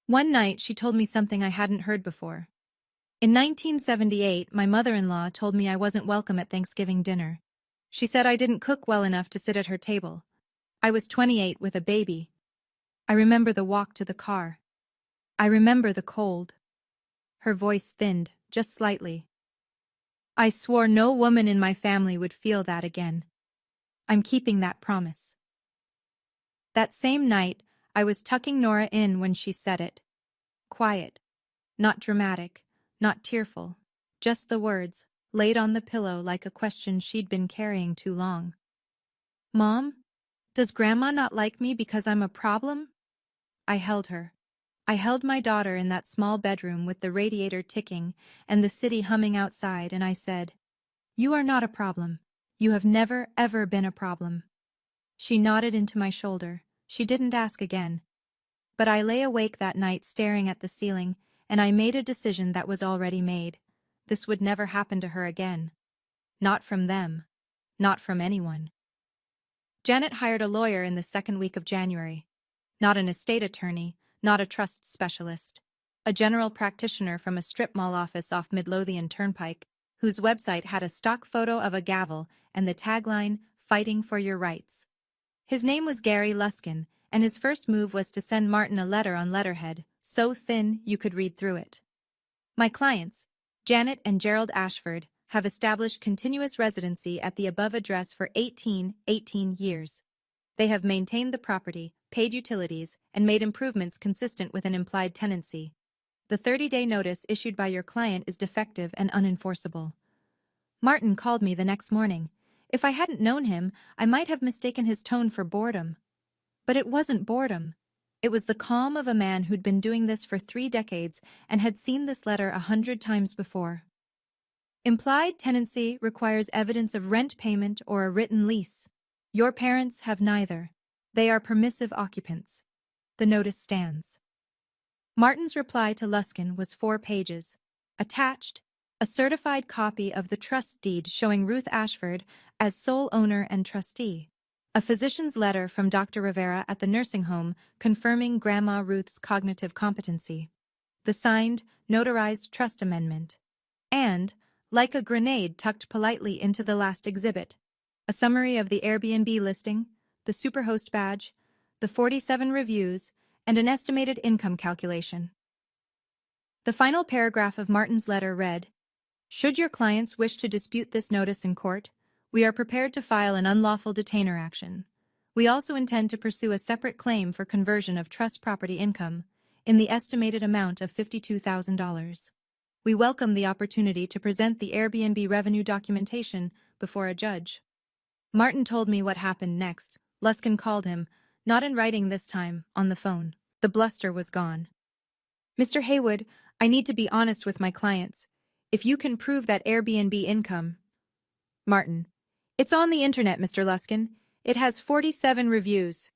One night, she told me something I hadn't heard before. In 1978, my mother-in-law told me I wasn't welcome at Thanksgiving dinner. She said I didn't cook well enough to sit at her table. I was 28 with a baby. I remember the walk to the car. I remember the cold. Her voice thinned, just slightly. "I swore no woman in my family would feel that again. I'm keeping that promise." That same night, I was tucking Nora in when she said it. Quiet. Not dramatic. Not tearful. Just the words, laid on the pillow like a question she'd been carrying too long. "Mom, does Grandma not like me because I'm a problem?" I held her. I held my daughter in that small bedroom with the radiator ticking and the city humming outside, and I said, "You are not a problem. You have never, ever been a problem." She nodded into my shoulder. She didn't ask again. But I lay awake that night staring at the ceiling, and I made a decision that was already made. This would never happen to her again. Not from them. Not from anyone. Janet hired a lawyer in the second week of January. Not an estate attorney, not a trust specialist. A general practitioner from a strip mall office off Midlothian Turnpike, whose website had a stock photo of a gavel and the tagline, "Fighting for Your Rights." His name was Gary Luskin, and his first move was to send Martin a letter on letterhead, so thin you could read through it. My clients, Janet and Gerald Ashford, have established continuous residency at the above address for 18 years. They have maintained the property, paid utilities, and made improvements consistent with an implied tenancy. The 30-day notice issued by your client is defective and unenforceable. Martin called me the next morning. If I hadn't known him, I might have mistaken his tone for boredom. But it wasn't boredom. It was the calm of a man who'd been doing this for 3 decades and had seen this letter 100 times before. Implied tenancy requires evidence of rent payment or a written lease. Your parents have neither. They are permissive occupants. The notice stands. Martin's reply to Luskin was 4 pages. Attached, a certified copy of the trust deed showing Ruth Ashford as sole owner and trustee. A physician's letter from Dr. Rivera at the nursing home confirming Grandma Ruth's cognitive competency. The signed, notarized trust amendment. And, like a grenade tucked politely into the last exhibit, a summary of the Airbnb listing, the Superhost badge, the 47 reviews, and an estimated income calculation. The final paragraph of Martin's letter read, "Should your clients wish to dispute this notice in court, we are prepared to file an unlawful detainer action. We also intend to pursue a separate claim for conversion of trust property income in the estimated amount of $52,000. We welcome the opportunity to present the Airbnb revenue documentation before a judge." Martin told me what happened next. Luskin called him, not in writing this time, on the phone. The bluster was gone. "Mr. Haywood, I need to be honest with my clients. If you can prove that Airbnb income..." Martin: "It's on the internet, Mr. Luskin. It has 47 reviews."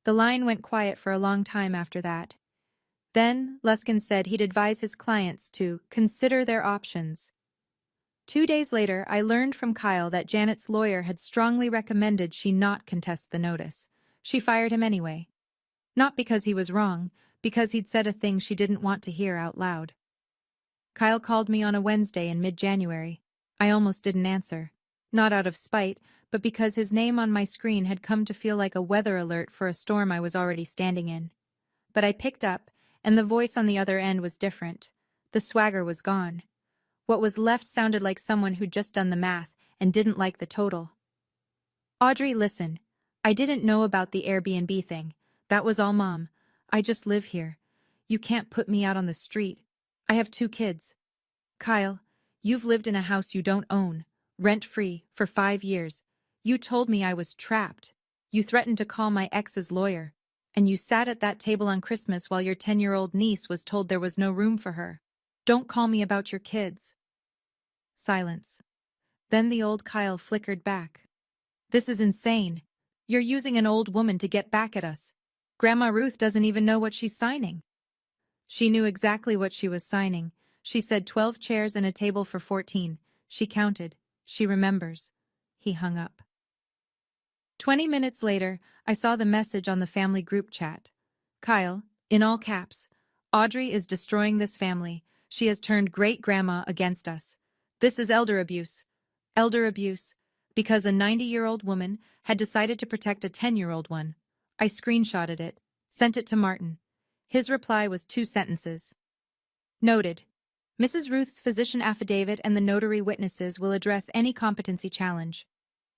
The line went quiet for a long time after that. Then, Luskin said he'd advise his clients to consider their options. 2 days later, I learned from Kyle that Janet's lawyer had strongly recommended she not contest the notice. She fired him anyway. Not because he was wrong, because he'd said a thing she didn't want to hear out loud. Kyle called me on a Wednesday in mid-January. I almost didn't answer. Not out of spite, but because his name on my screen had come to feel like a weather alert for a storm I was already standing in. But I picked up, and the voice on the other end was different. The swagger was gone. What was left sounded like someone who'd just done the math and didn't like the total. "Audrey, listen. I didn't know about the Airbnb thing. That was all Mom. I just live here. You can't put me out on the street. I have 2 kids. Kyle, you've lived in a house you don't own, rent-free, for 5 years. You told me I was trapped. You threatened to call my ex's lawyer. And you sat at that table on Christmas while your 10-year-old niece was told there was no room for her. Don't call me about your kids." Silence. Then the old Kyle flickered back. "This is insane. You're using an old woman to get back at us. Grandma Ruth doesn't even know what she's signing." She knew exactly what she was signing. She said 12 chairs and a table for 14. She counted. She remembers. He hung up. 20 minutes later, I saw the message on the family group chat. "Kyle, in all caps, Audrey is destroying this family. She has turned great-grandma against us. This is elder abuse. Elder abuse. Because a 90-year-old woman had decided to protect a 10-year-old one." I screenshotted it, sent it to Martin. His reply was 2 sentences. "Noted. Mrs. Ruth's physician affidavit and the notary witnesses will address any competency challenge.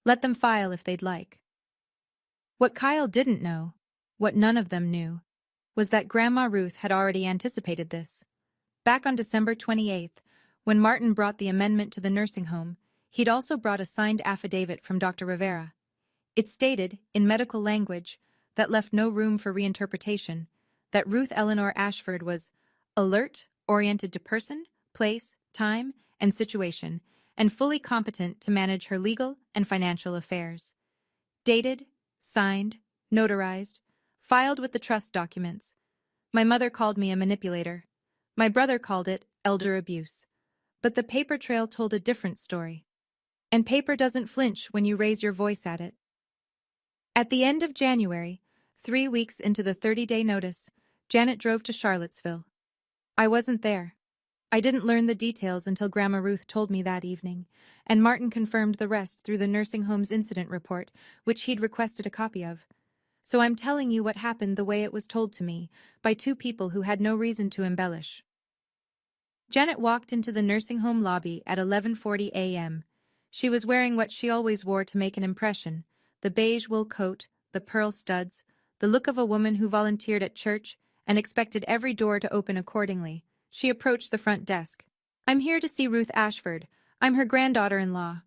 Let them file if they'd like." What Kyle didn't know, what none of them knew, was that Grandma Ruth had already anticipated this. Back on December 28th, when Martin brought the amendment to the nursing home, he'd also brought a signed affidavit from Dr. Rivera. It stated, in medical language, that left no room for reinterpretation, that Ruth Eleanor Ashford was alert, oriented to person, place, time, and situation, and fully competent to manage her legal and financial affairs. Dated, signed, notarized, filed with the trust documents. My mother called me a manipulator. My brother called it elder abuse. But the paper trail told a different story. And paper doesn't flinch when you raise your voice at it. At the end of January, 3 weeks into the 30-day notice, Janet drove to Charlottesville. I wasn't there. I didn't learn the details until Grandma Ruth told me that evening, and Martin confirmed the rest through the nursing home's incident report, which he'd requested a copy of. So I'm telling you what happened the way it was told to me, by two people who had no reason to embellish. Janet walked into the nursing home lobby at 11:40 a.m. She was wearing what she always wore to make an impression, the beige wool coat, the pearl studs, the look of a woman who volunteered at church and expected every door to open accordingly. She approached the front desk. "I'm here to see Ruth Ashford. I'm her granddaughter-in-law."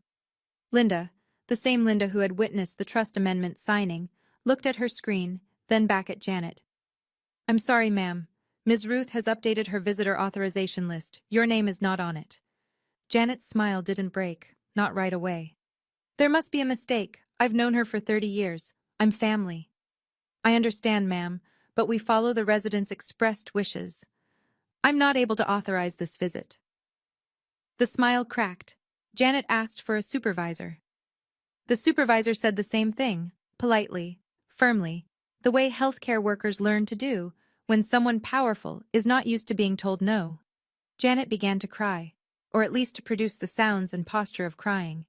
Linda, the same Linda who had witnessed the trust amendment signing, looked at her screen, then back at Janet. "I'm sorry, ma'am. Ms. Ruth has updated her visitor authorization list. Your name is not on it." Janet's smile didn't break, not right away. "There must be a mistake. I've known her for 30 years. I'm family." "I understand, ma'am, but we follow the residents' expressed wishes. I'm not able to authorize this visit." The smile cracked. Janet asked for a supervisor. The supervisor said the same thing, politely, firmly, the way healthcare workers learn to do when someone powerful is not used to being told no. Janet began to cry, or at least to produce the sounds and posture of crying.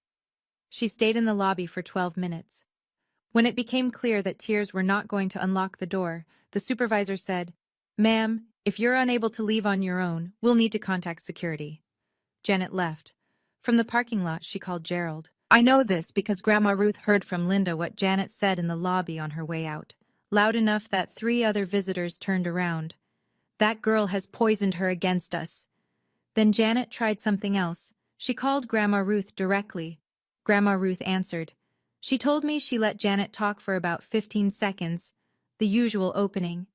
She stayed in the lobby for 12 minutes. When it became clear that tears were not going to unlock the door, the supervisor said, "Ma'am, if you're unable to leave on your own, we'll need to contact security." Janet left. From the parking lot, she called Gerald. I know this because Grandma Ruth heard from Linda what Janet said in the lobby on her way out, loud enough that 3 other visitors turned around. "That girl has poisoned her against us." Then Janet tried something else. She called Grandma Ruth directly. Grandma Ruth answered. She told me she let Janet talk for about 15 seconds, the usual opening.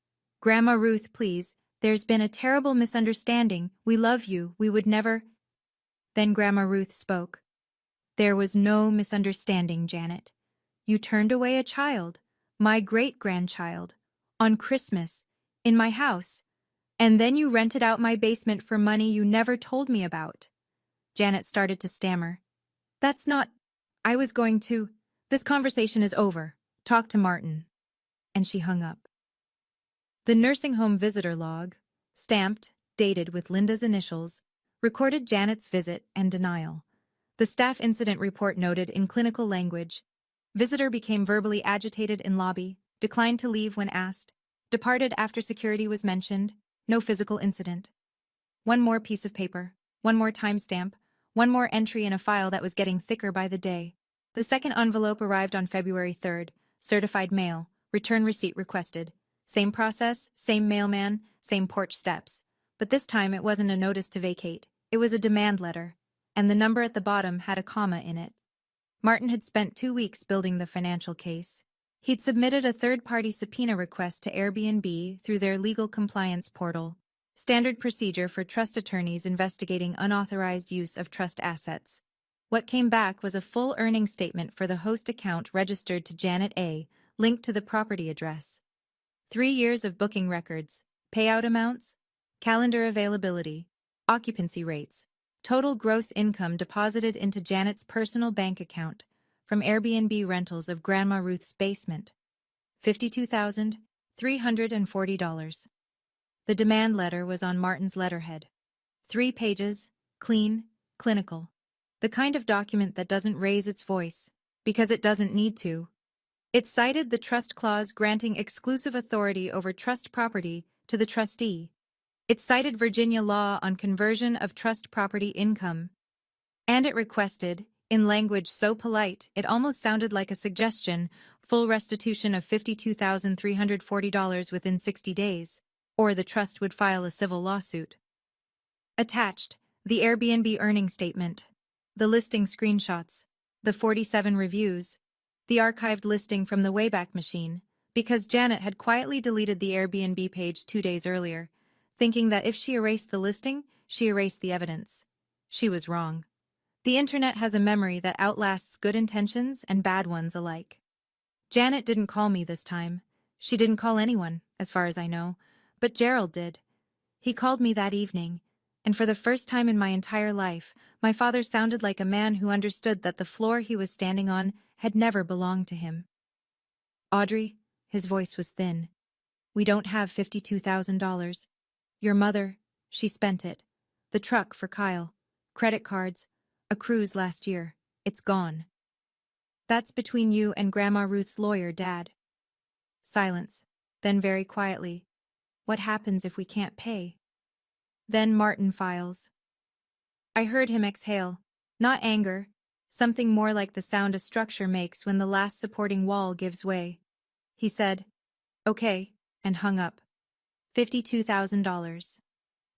"Grandma Ruth, please, there's been a terrible misunderstanding. We love you, we would never—" Then Grandma Ruth spoke. "There was no misunderstanding, Janet. You turned away a child, my great-grandchild, on Christmas, in my house, and then you rented out my basement for money you never told me about." Janet started to stammer. "That's not— I was going to— This conversation is over. Talk to Martin." And she hung up. The nursing home visitor log, stamped, dated with Linda's initials, recorded Janet's visit and denial. The staff incident report noted in clinical language, visitor became verbally agitated in lobby, declined to leave when asked, departed after security was mentioned, no physical incident. One more piece of paper, one more timestamp, one more entry in a file that was getting thicker by the day. The second envelope arrived on February 3rd, certified mail, return receipt requested. Same process, same mailman, same porch steps. But this time it wasn't a notice to vacate, it was a demand letter, and the number at the bottom had a comma in it. Martin had spent 2 weeks building the financial case. He'd submitted a third-party subpoena request to Airbnb through their legal compliance portal, standard procedure for trust attorneys investigating unauthorized use of trust assets. What came back was a full earnings statement for the host account registered to Janet A., linked to the property address. 3 years of booking records, payout amounts, calendar availability, occupancy rates, total gross income deposited into Janet's personal bank account from Airbnb rentals of Grandma Ruth's basement, $52,340. The demand letter was on Martin's letterhead. 3 pages, clean, clinical. The kind of document that doesn't raise its voice, because it doesn't need to. It cited the trust clause granting exclusive authority over trust property to the trustee. It cited Virginia law on conversion of trust property income. And it requested, in language so polite it almost sounded like a suggestion, full restitution of $52,340 within 60 days, or the trust would file a civil lawsuit. Attached, the Airbnb earnings statement, the listing screenshots, the 47 reviews, the archived listing from the Wayback Machine, because Janet had quietly deleted the Airbnb page 2 days earlier, thinking that if she erased the listing, she erased the evidence. She was wrong. The internet has a memory that outlasts good intentions and bad ones alike. Janet didn't call me this time. She didn't call anyone, as far as I know, but Gerald did. He called me that evening, and for the first time in my entire life, my father sounded like a man who understood that the floor he was standing on had never belonged to him. Audrey, his voice was thin. We don't have $52,000. Your mother, she spent it. The truck for Kyle. Credit cards. A cruise last year. It's gone. That's between you and Grandma Ruth's lawyer, Dad. Silence. Then very quietly. What happens if we can't pay? Then Martin files. I heard him exhale. Not anger. Something more like the sound a structure makes when the last supporting wall gives way. He said, "Okay," and hung up. $52,000.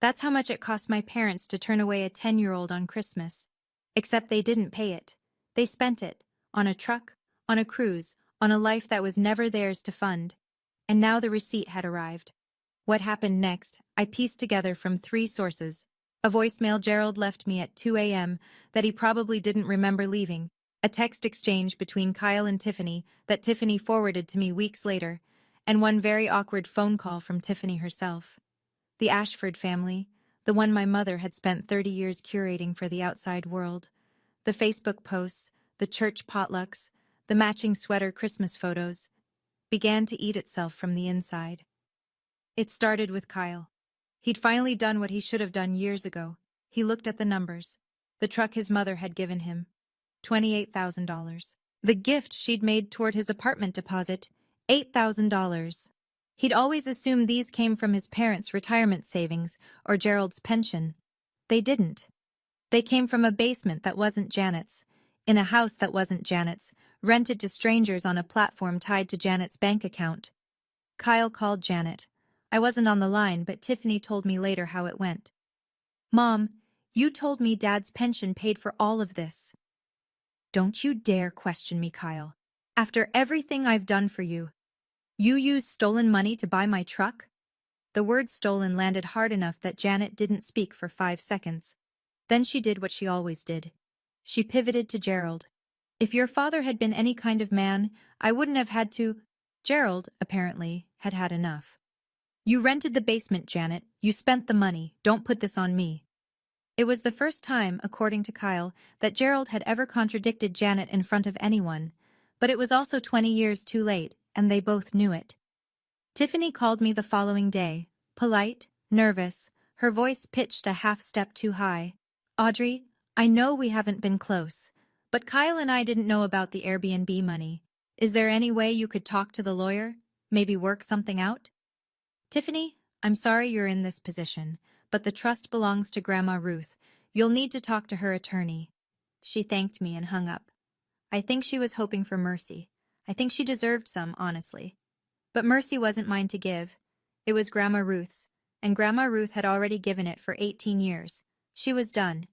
That's how much it cost my parents to turn away a 10-year-old on Christmas. Except they didn't pay it. They spent it. On a truck, on a cruise, on a life that was never theirs to fund. And now the receipt had arrived. What happened next, I pieced together from 3 sources. A voicemail Gerald left me at 2 a.m. that he probably didn't remember leaving. A text exchange between Kyle and Tiffany that Tiffany forwarded to me weeks later. And one very awkward phone call from Tiffany herself. The Ashford family, the one my mother had spent 30 years curating for the outside world. The Facebook posts, the church potlucks, the matching sweater Christmas photos, began to eat itself from the inside. It started with Kyle. He'd finally done what he should have done years ago. He looked at the numbers. The truck his mother had given him. $28,000. The gift she'd made toward his apartment deposit. $8,000. He'd always assumed these came from his parents' retirement savings or Gerald's pension. They didn't. They came from a basement that wasn't Janet's, in a house that wasn't Janet's, rented to strangers on a platform tied to Janet's bank account. Kyle called Janet. I wasn't on the line, but Tiffany told me later how it went. "Mom, you told me Dad's pension paid for all of this." "Don't you dare question me, Kyle. After everything I've done for you. You used stolen money to buy my truck?" The word stolen landed hard enough that Janet didn't speak for 5 seconds. Then she did what she always did. She pivoted to Gerald. "If your father had been any kind of man, I wouldn't have had to—" Gerald, apparently, had had enough. "You rented the basement, Janet. You spent the money. Don't put this on me." It was the first time, according to Kyle, that Gerald had ever contradicted Janet in front of anyone, but it was also 20 years too late, and they both knew it. Tiffany called me the following day, polite, nervous, her voice pitched a half step too high. "Audrey, I know we haven't been close, but Kyle and I didn't know about the Airbnb money. Is there any way you could talk to the lawyer? Maybe work something out?" "Tiffany, I'm sorry you're in this position, but the trust belongs to Grandma Ruth. You'll need to talk to her attorney." She thanked me and hung up. I think she was hoping for mercy. I think she deserved some, honestly. But mercy wasn't mine to give. It was Grandma Ruth's, and Grandma Ruth had already given it for 18 years. She was done.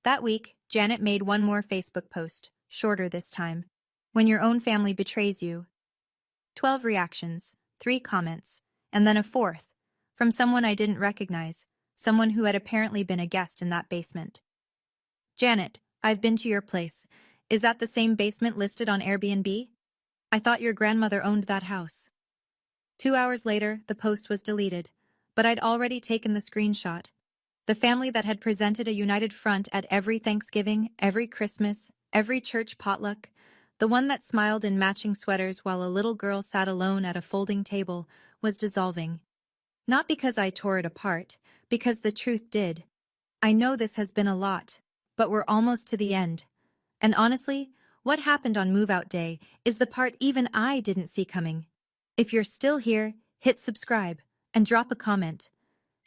That week, Janet made one more Facebook post, shorter this time. "When your own family betrays you." 12 reactions, 3 comments, and then a 4th, from someone I didn't recognize, someone who had apparently been a guest in that basement. "Janet, I've been to your place. Is that the same basement listed on Airbnb? I thought your grandmother owned that house." 2 hours later, the post was deleted, but I'd already taken the screenshot. The family that had presented a united front at every Thanksgiving, every Christmas, every church potluck, the one that smiled in matching sweaters while a little girl sat alone at a folding table, was dissolving. Not because I tore it apart, because the truth did. I know this has been a lot, but we're almost to the end. And honestly, what happened on move-out day is the part even I didn't see coming. If you're still here, hit subscribe and drop a comment.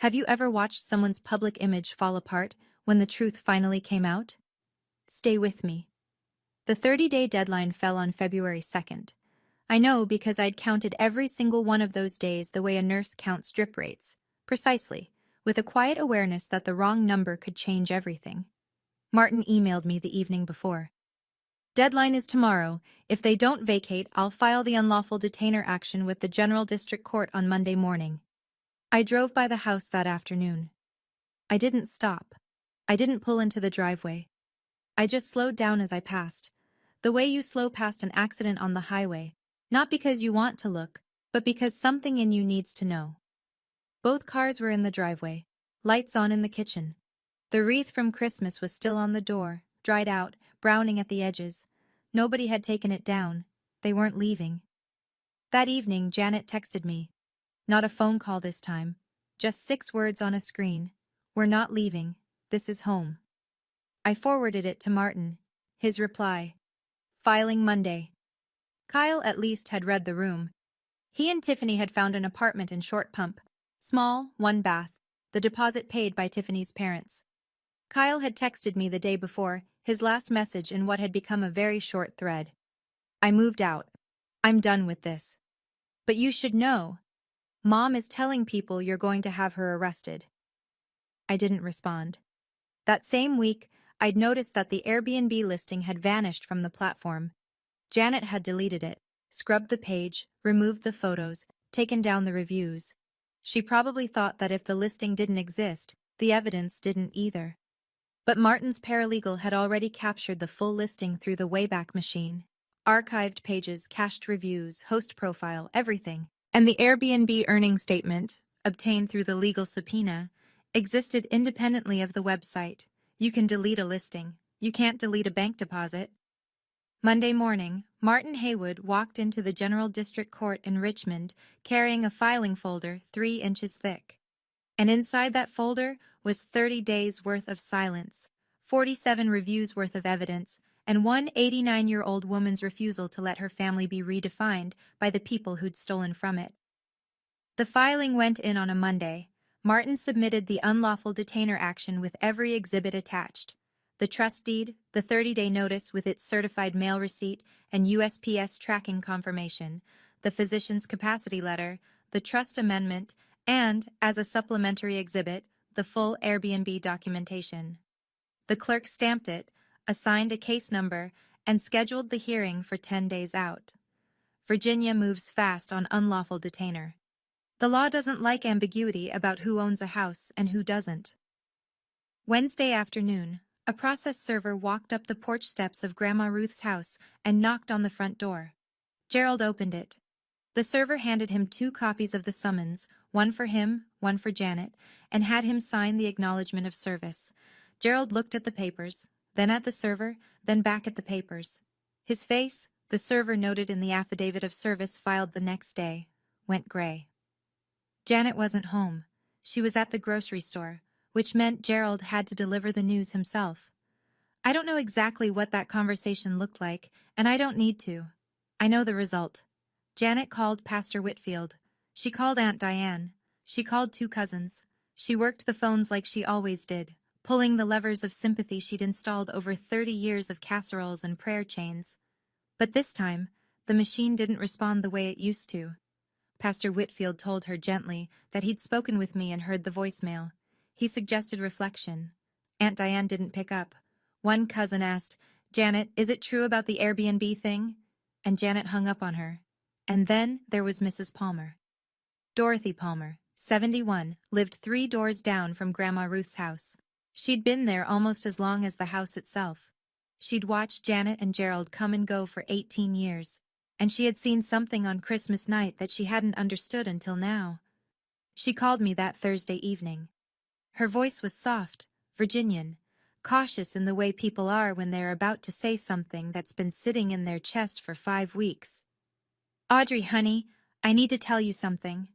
Have you ever watched someone's public image fall apart when the truth finally came out? Stay with me. The 30-day deadline fell on February 2nd. I know because I'd counted every single one of those days the way a nurse counts drip rates, precisely, with a quiet awareness that the wrong number could change everything. Martin emailed me the evening before. "Deadline is tomorrow. If they don't vacate, I'll file the unlawful detainer action with the General District Court on Monday morning." I drove by the house that afternoon. I didn't stop. I didn't pull into the driveway. I just slowed down as I passed, the way you slow past an accident on the highway, not because you want to look, but because something in you needs to know. Both cars were in the driveway, lights on in the kitchen. The wreath from Christmas was still on the door, dried out, browning at the edges. Nobody had taken it down. They weren't leaving. That evening, Janet texted me. Not a phone call this time. Just 6 words on a screen. We're not leaving. This is home. I forwarded it to Martin. His reply: filing Monday. Kyle at least had read the room. He and Tiffany had found an apartment in Short Pump. Small, 1 bath. The deposit paid by Tiffany's parents. Kyle had texted me the day before, his last message in what had become a very short thread. I moved out. I'm done with this. But you should know. Mom is telling people you're going to have her arrested. I didn't respond. That same week, I'd noticed that the Airbnb listing had vanished from the platform. Janet had deleted it, scrubbed the page, removed the photos, taken down the reviews. She probably thought that if the listing didn't exist, the evidence didn't either. But Martin's paralegal had already captured the full listing through the Wayback Machine. Archived pages, cached reviews, host profile, everything. And the Airbnb earnings statement, obtained through the legal subpoena, existed independently of the website. You can delete a listing. You can't delete a bank deposit. Monday morning, Martin Haywood walked into the General District Court in Richmond carrying a filing folder 3 inches thick. And inside that folder was 30 days' worth of silence, 47 reviews worth of evidence, and one 89-year-old woman's refusal to let her family be redefined by the people who'd stolen from it. The filing went in on a Monday. Martin submitted the unlawful detainer action with every exhibit attached: the trust deed, the 30-day notice with its certified mail receipt and USPS tracking confirmation, the physician's capacity letter, the trust amendment, and, as a supplementary exhibit, the full Airbnb documentation. The clerk stamped it, assigned a case number, and scheduled the hearing for 10 days out. Virginia moves fast on unlawful detainer. The law doesn't like ambiguity about who owns a house and who doesn't. Wednesday afternoon, a process server walked up the porch steps of Grandma Ruth's house and knocked on the front door. Gerald opened it. The server handed him 2 copies of the summons, one for him, one for Janet, and had him sign the acknowledgement of service. Gerald looked at the papers, then at the server, then back at the papers. His face, the server noted in the affidavit of service filed the next day, went gray. Janet wasn't home. She was at the grocery store, which meant Gerald had to deliver the news himself. I don't know exactly what that conversation looked like, and I don't need to. I know the result. Janet called Pastor Whitfield. She called Aunt Diane. She called 2 cousins. She worked the phones like she always did, pulling the levers of sympathy she'd installed over 30 years of casseroles and prayer chains. But this time, the machine didn't respond the way it used to. Pastor Whitfield told her gently that he'd spoken with me and heard the voicemail. He suggested reflection. Aunt Diane didn't pick up. One cousin asked, "Janet, is it true about the Airbnb thing?" And Janet hung up on her. And then there was Mrs. Palmer. Dorothy Palmer, 71, lived 3 doors down from Grandma Ruth's house. She'd been there almost as long as the house itself. She'd watched Janet and Gerald come and go for 18 years. And she had seen something on Christmas night that she hadn't understood until now. She called me that Thursday evening. Her voice was soft, Virginian, cautious in the way people are when they're about to say something that's been sitting in their chest for 5 weeks. "Audrey, honey, I need to tell you something.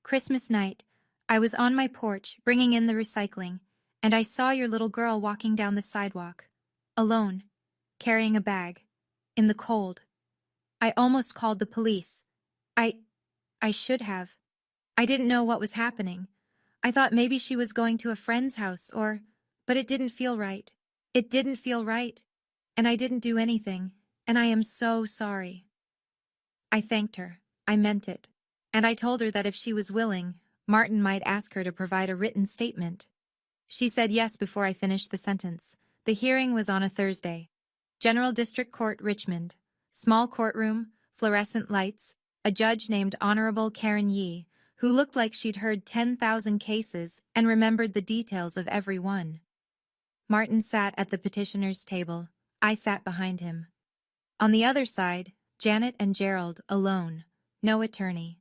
Christmas night, I was on my porch bringing in the recycling, and I saw your little girl walking down the sidewalk, alone, carrying a bag, in the cold. I almost called the police. I should have. I didn't know what was happening. I thought maybe she was going to a friend's house but it didn't feel right. It didn't feel right. And I didn't do anything, and I am so sorry." I thanked her. I meant it. And I told her that if she was willing, Martin might ask her to provide a written statement. She said yes before I finished the sentence. The hearing was on a Thursday. General District Court, Richmond. Small courtroom, fluorescent lights, a judge named Honorable Karen Yee, who looked like she'd heard 10,000 cases and remembered the details of every one. Martin sat at the petitioner's table. I sat behind him. On the other side, Janet and Gerald alone, no attorney.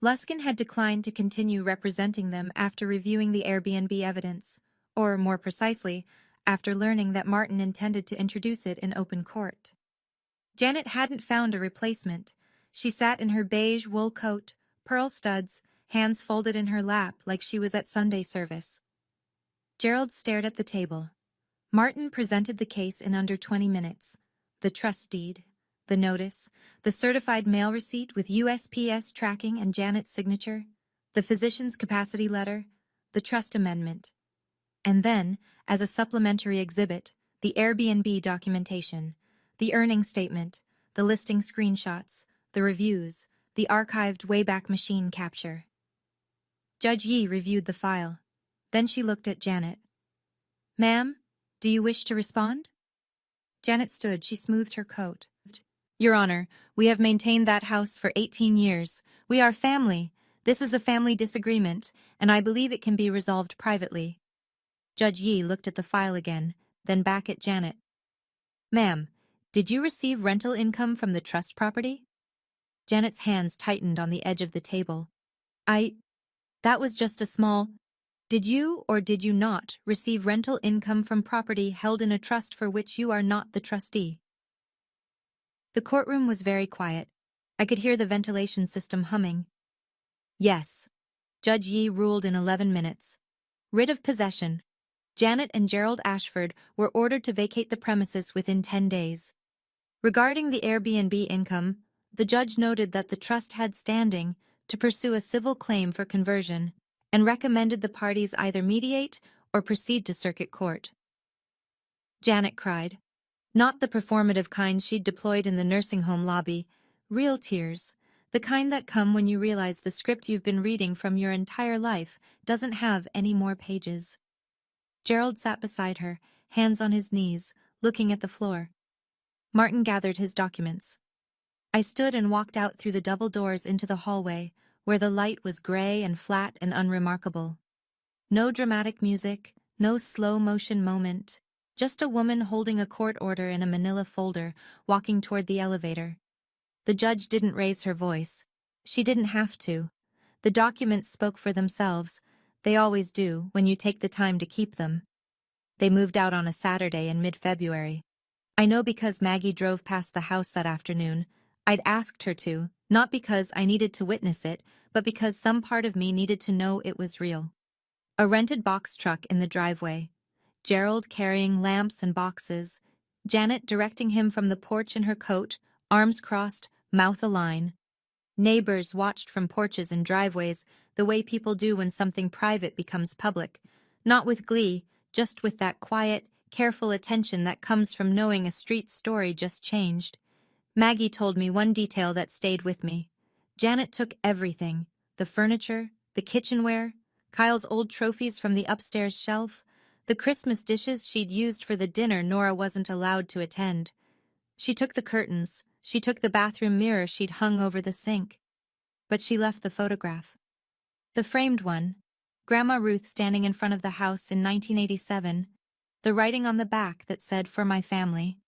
Luskin had declined to continue representing them after reviewing the Airbnb evidence, or more precisely, after learning that Martin intended to introduce it in open court. Janet hadn't found a replacement. She sat in her beige wool coat, pearl studs, hands folded in her lap like she was at Sunday service. Gerald stared at the table. Martin presented the case in under 20 minutes. The trust deed, the notice, the certified mail receipt with USPS tracking and Janet's signature, the physician's capacity letter, the trust amendment. And then, as a supplementary exhibit, the Airbnb documentation, the earnings statement, the listing screenshots, the reviews, the archived Wayback Machine capture. Judge Yi reviewed the file. Then she looked at Janet. "Ma'am, do you wish to respond?" Janet stood. She smoothed her coat. "Your Honor, we have maintained that house for 18 years. We are family. This is a family disagreement, and I believe it can be resolved privately." Judge Yi looked at the file again, then back at Janet. "Ma'am, did you receive rental income from the trust property?" Janet's hands tightened on the edge of the table. That was just a small... Did you or did you not receive rental income from property held in a trust for which you are not the trustee?" The courtroom was very quiet. I could hear the ventilation system humming. "Yes," Judge Yi ruled in 11 minutes. Writ of possession. Janet and Gerald Ashford were ordered to vacate the premises within 10 days. Regarding the Airbnb income, the judge noted that the trust had standing to pursue a civil claim for conversion and recommended the parties either mediate or proceed to circuit court. Janet cried. Not the performative kind she'd deployed in the nursing home lobby, real tears, the kind that come when you realize the script you've been reading from your entire life doesn't have any more pages. Gerald sat beside her, hands on his knees, looking at the floor. Martin gathered his documents. I stood and walked out through the double doors into the hallway, where the light was gray and flat and unremarkable. No dramatic music, no slow-motion moment, just a woman holding a court order in a manila folder, walking toward the elevator. The judge didn't raise her voice. She didn't have to. The documents spoke for themselves. They always do, when you take the time to keep them. They moved out on a Saturday in mid-February. I know because Maggie drove past the house that afternoon. I'd asked her to, not because I needed to witness it, but because some part of me needed to know it was real. A rented box truck in the driveway. Gerald carrying lamps and boxes. Janet directing him from the porch in her coat, arms crossed, mouth align. Neighbors watched from porches and driveways, the way people do when something private becomes public. Not with glee, just with that quiet, careful attention that comes from knowing a street story just changed. Maggie told me one detail that stayed with me. Janet took everything, the furniture, the kitchenware, Kyle's old trophies from the upstairs shelf, the Christmas dishes she'd used for the dinner Nora wasn't allowed to attend. She took the curtains, she took the bathroom mirror she'd hung over the sink. But she left the photograph. The framed one, Grandma Ruth standing in front of the house in 1987, the writing on the back that said, "For my family."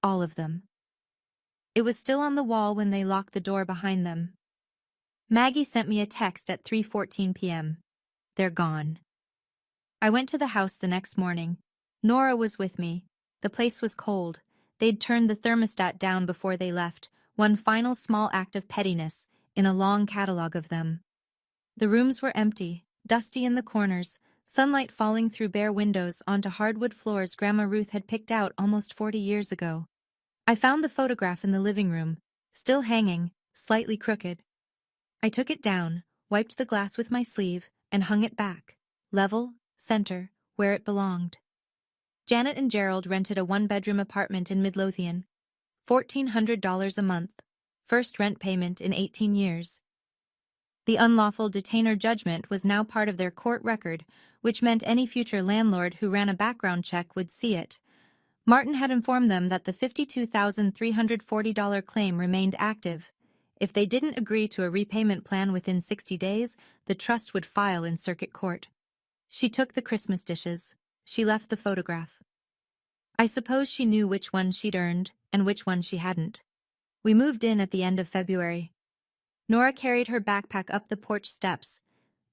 All of them. It was still on the wall when they locked the door behind them. Maggie sent me a text at 3:14 p.m. They're gone. I went to the house the next morning. Nora was with me. The place was cold. They'd turned the thermostat down before they left, one final small act of pettiness in a long catalog of them. The rooms were empty, dusty in the corners, sunlight falling through bare windows onto hardwood floors Grandma Ruth had picked out almost 40 years ago. I found the photograph in the living room, still hanging, slightly crooked. I took it down, wiped the glass with my sleeve, and hung it back, level, center, where it belonged. Janet and Gerald rented a one-bedroom apartment in Midlothian. $1,400 a month, first rent payment in 18 years. The unlawful detainer judgment was now part of their court record, which meant any future landlord who ran a background check would see it. Martin had informed them that the $52,340 claim remained active. If they didn't agree to a repayment plan within 60 days, the trust would file in circuit court. She took the Christmas dishes. She left the photograph. I suppose she knew which one she'd earned and which one she hadn't. We moved in at the end of February. Nora carried her backpack up the porch steps,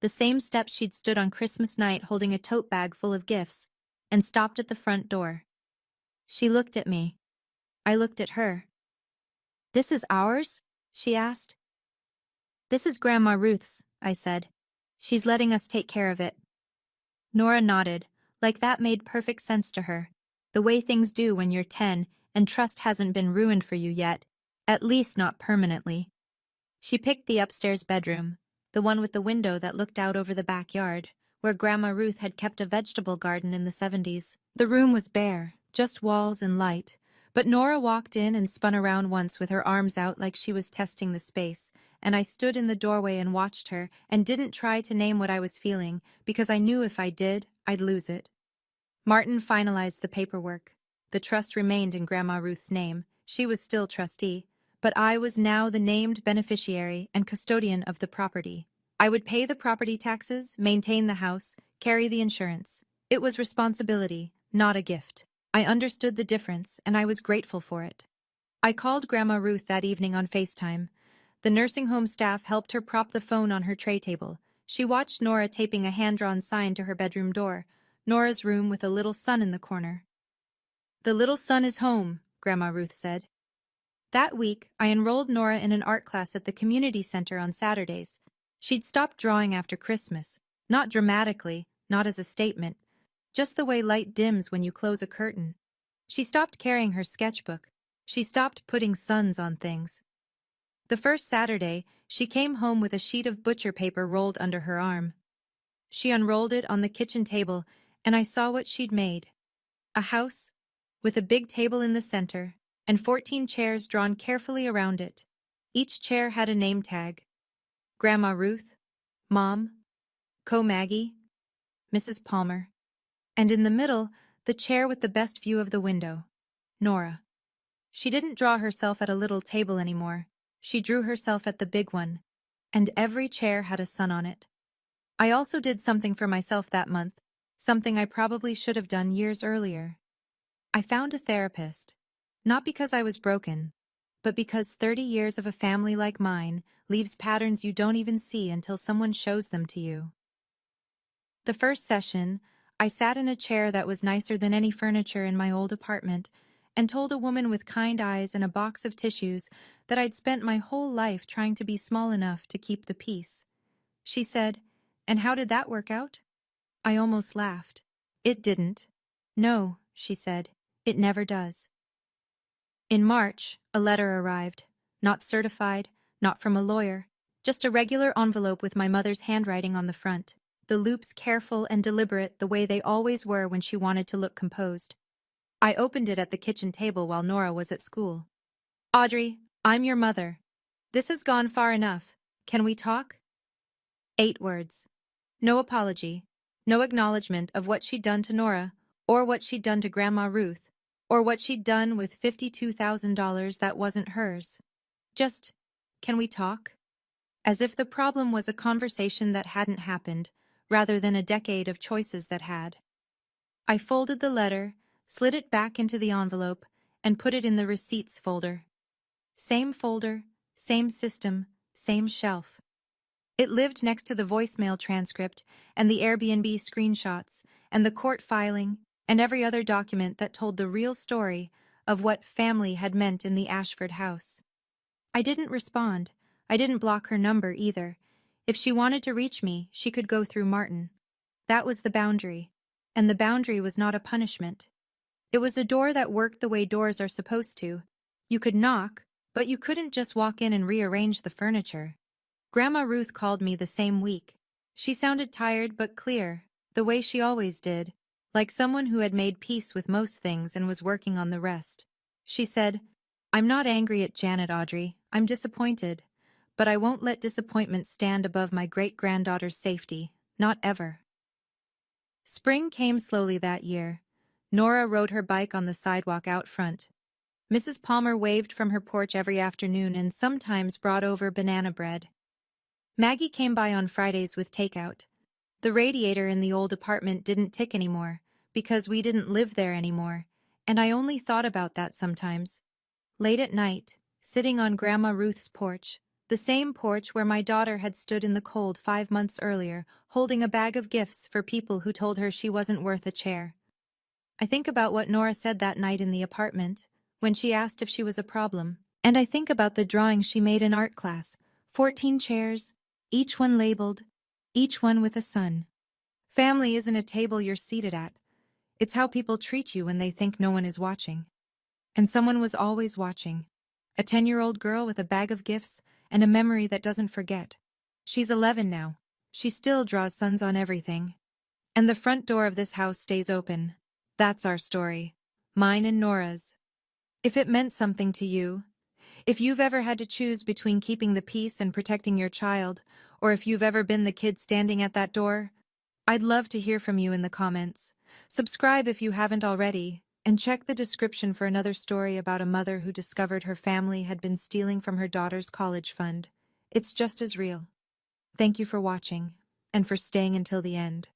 the same steps she'd stood on Christmas night holding a tote bag full of gifts, and stopped at the front door. She looked at me. I looked at her. "This is ours?" she asked. This is Grandma Ruth's, I said. She's letting us take care of it. Nora nodded, like that made perfect sense to her. The way things do when you're 10 and trust hasn't been ruined for you yet, at least not permanently. She picked the upstairs bedroom, the one with the window that looked out over the backyard, where Grandma Ruth had kept a vegetable garden in the 70s. The room was bare, just walls and light, but Nora walked in and spun around once with her arms out like she was testing the space, and I stood in the doorway and watched her and didn't try to name what I was feeling because I knew if I did, I'd lose it. Martin finalized the paperwork. The trust remained in Grandma Ruth's name. She was still trustee, but I was now the named beneficiary and custodian of the property. I would pay the property taxes, maintain the house, carry the insurance. It was responsibility, not a gift. I understood the difference, and I was grateful for it. I called Grandma Ruth that evening on FaceTime. The nursing home staff helped her prop the phone on her tray table. She watched Nora taping a hand-drawn sign to her bedroom door, Nora's room with a little sun in the corner. The little sun is home, Grandma Ruth said. That week, I enrolled Nora in an art class at the community center on Saturdays. She'd stopped drawing after Christmas, not dramatically, not as a statement, just the way light dims when you close a curtain. She stopped carrying her sketchbook. She stopped putting suns on things. The first Saturday, she came home with a sheet of butcher paper rolled under her arm. She unrolled it on the kitchen table, and I saw what she'd made. A house, with a big table in the center, and 14 chairs drawn carefully around it. Each chair had a name tag. Grandma Ruth, Mom, Co-Maggie, Mrs. Palmer. And in the middle, the chair with the best view of the window, Nora. She didn't draw herself at a little table anymore. She drew herself at the big one, and every chair had a sun on it. I also did something for myself that month, something I probably should have done years earlier. I found a therapist, not because I was broken, but because 30 years of a family like mine leaves patterns you don't even see until someone shows them to you. The first session, I sat in a chair that was nicer than any furniture in my old apartment and told a woman with kind eyes and a box of tissues that I'd spent my whole life trying to be small enough to keep the peace. She said, "And how did that work out?" I almost laughed. It didn't. "No," she said, "it never does." In March, a letter arrived, not certified, not from a lawyer, just a regular envelope with my mother's handwriting on the front, the loops careful and deliberate the way they always were when she wanted to look composed. I opened it at the kitchen table while Nora was at school. "Audrey, I'm your mother. This has gone far enough. Can we talk?" 8 words. No apology, no acknowledgement of what she'd done to Nora, or what she'd done to Grandma Ruth, or what she'd done with $52,000 that wasn't hers. Just, "Can we talk?" As if the problem was a conversation that hadn't happened, rather than a decade of choices that had. I folded the letter, slid it back into the envelope, and put it in the receipts folder. Same folder, same system, same shelf. It lived next to the voicemail transcript and the Airbnb screenshots and the court filing and every other document that told the real story of what family had meant in the Ashford house. I didn't respond. I didn't block her number either. If she wanted to reach me, she could go through Martin. That was the boundary. And the boundary was not a punishment. It was a door that worked the way doors are supposed to. You could knock, but you couldn't just walk in and rearrange the furniture. Grandma Ruth called me the same week. She sounded tired but clear, the way she always did, like someone who had made peace with most things and was working on the rest. She said, "I'm not angry at Janet, Audrey. I'm disappointed. But I won't let disappointment stand above my great-granddaughter's safety. Not ever." Spring came slowly that year. Nora rode her bike on the sidewalk out front. Mrs. Palmer waved from her porch every afternoon and sometimes brought over banana bread. Maggie came by on Fridays with takeout. The radiator in the old apartment didn't tick anymore, because we didn't live there anymore, and I only thought about that sometimes. Late at night, sitting on Grandma Ruth's porch, the same porch where my daughter had stood in the cold 5 months earlier, holding a bag of gifts for people who told her she wasn't worth a chair. I think about what Nora said that night in the apartment, when she asked if she was a problem. And I think about the drawing she made in art class. 14 chairs, each one labeled, each one with a sun. Family isn't a table you're seated at. It's how people treat you when they think no one is watching. And someone was always watching. A 10-year-old girl with a bag of gifts and a memory that doesn't forget. She's 11 now. She still draws suns on everything. And the front door of this house stays open. That's our story. Mine and Nora's. If it meant something to you, if you've ever had to choose between keeping the peace and protecting your child, or if you've ever been the kid standing at that door, I'd love to hear from you in the comments. Subscribe if you haven't already, and check the description for another story about a mother who discovered her family had been stealing from her daughter's college fund. It's just as real. Thank you for watching, and for staying until the end.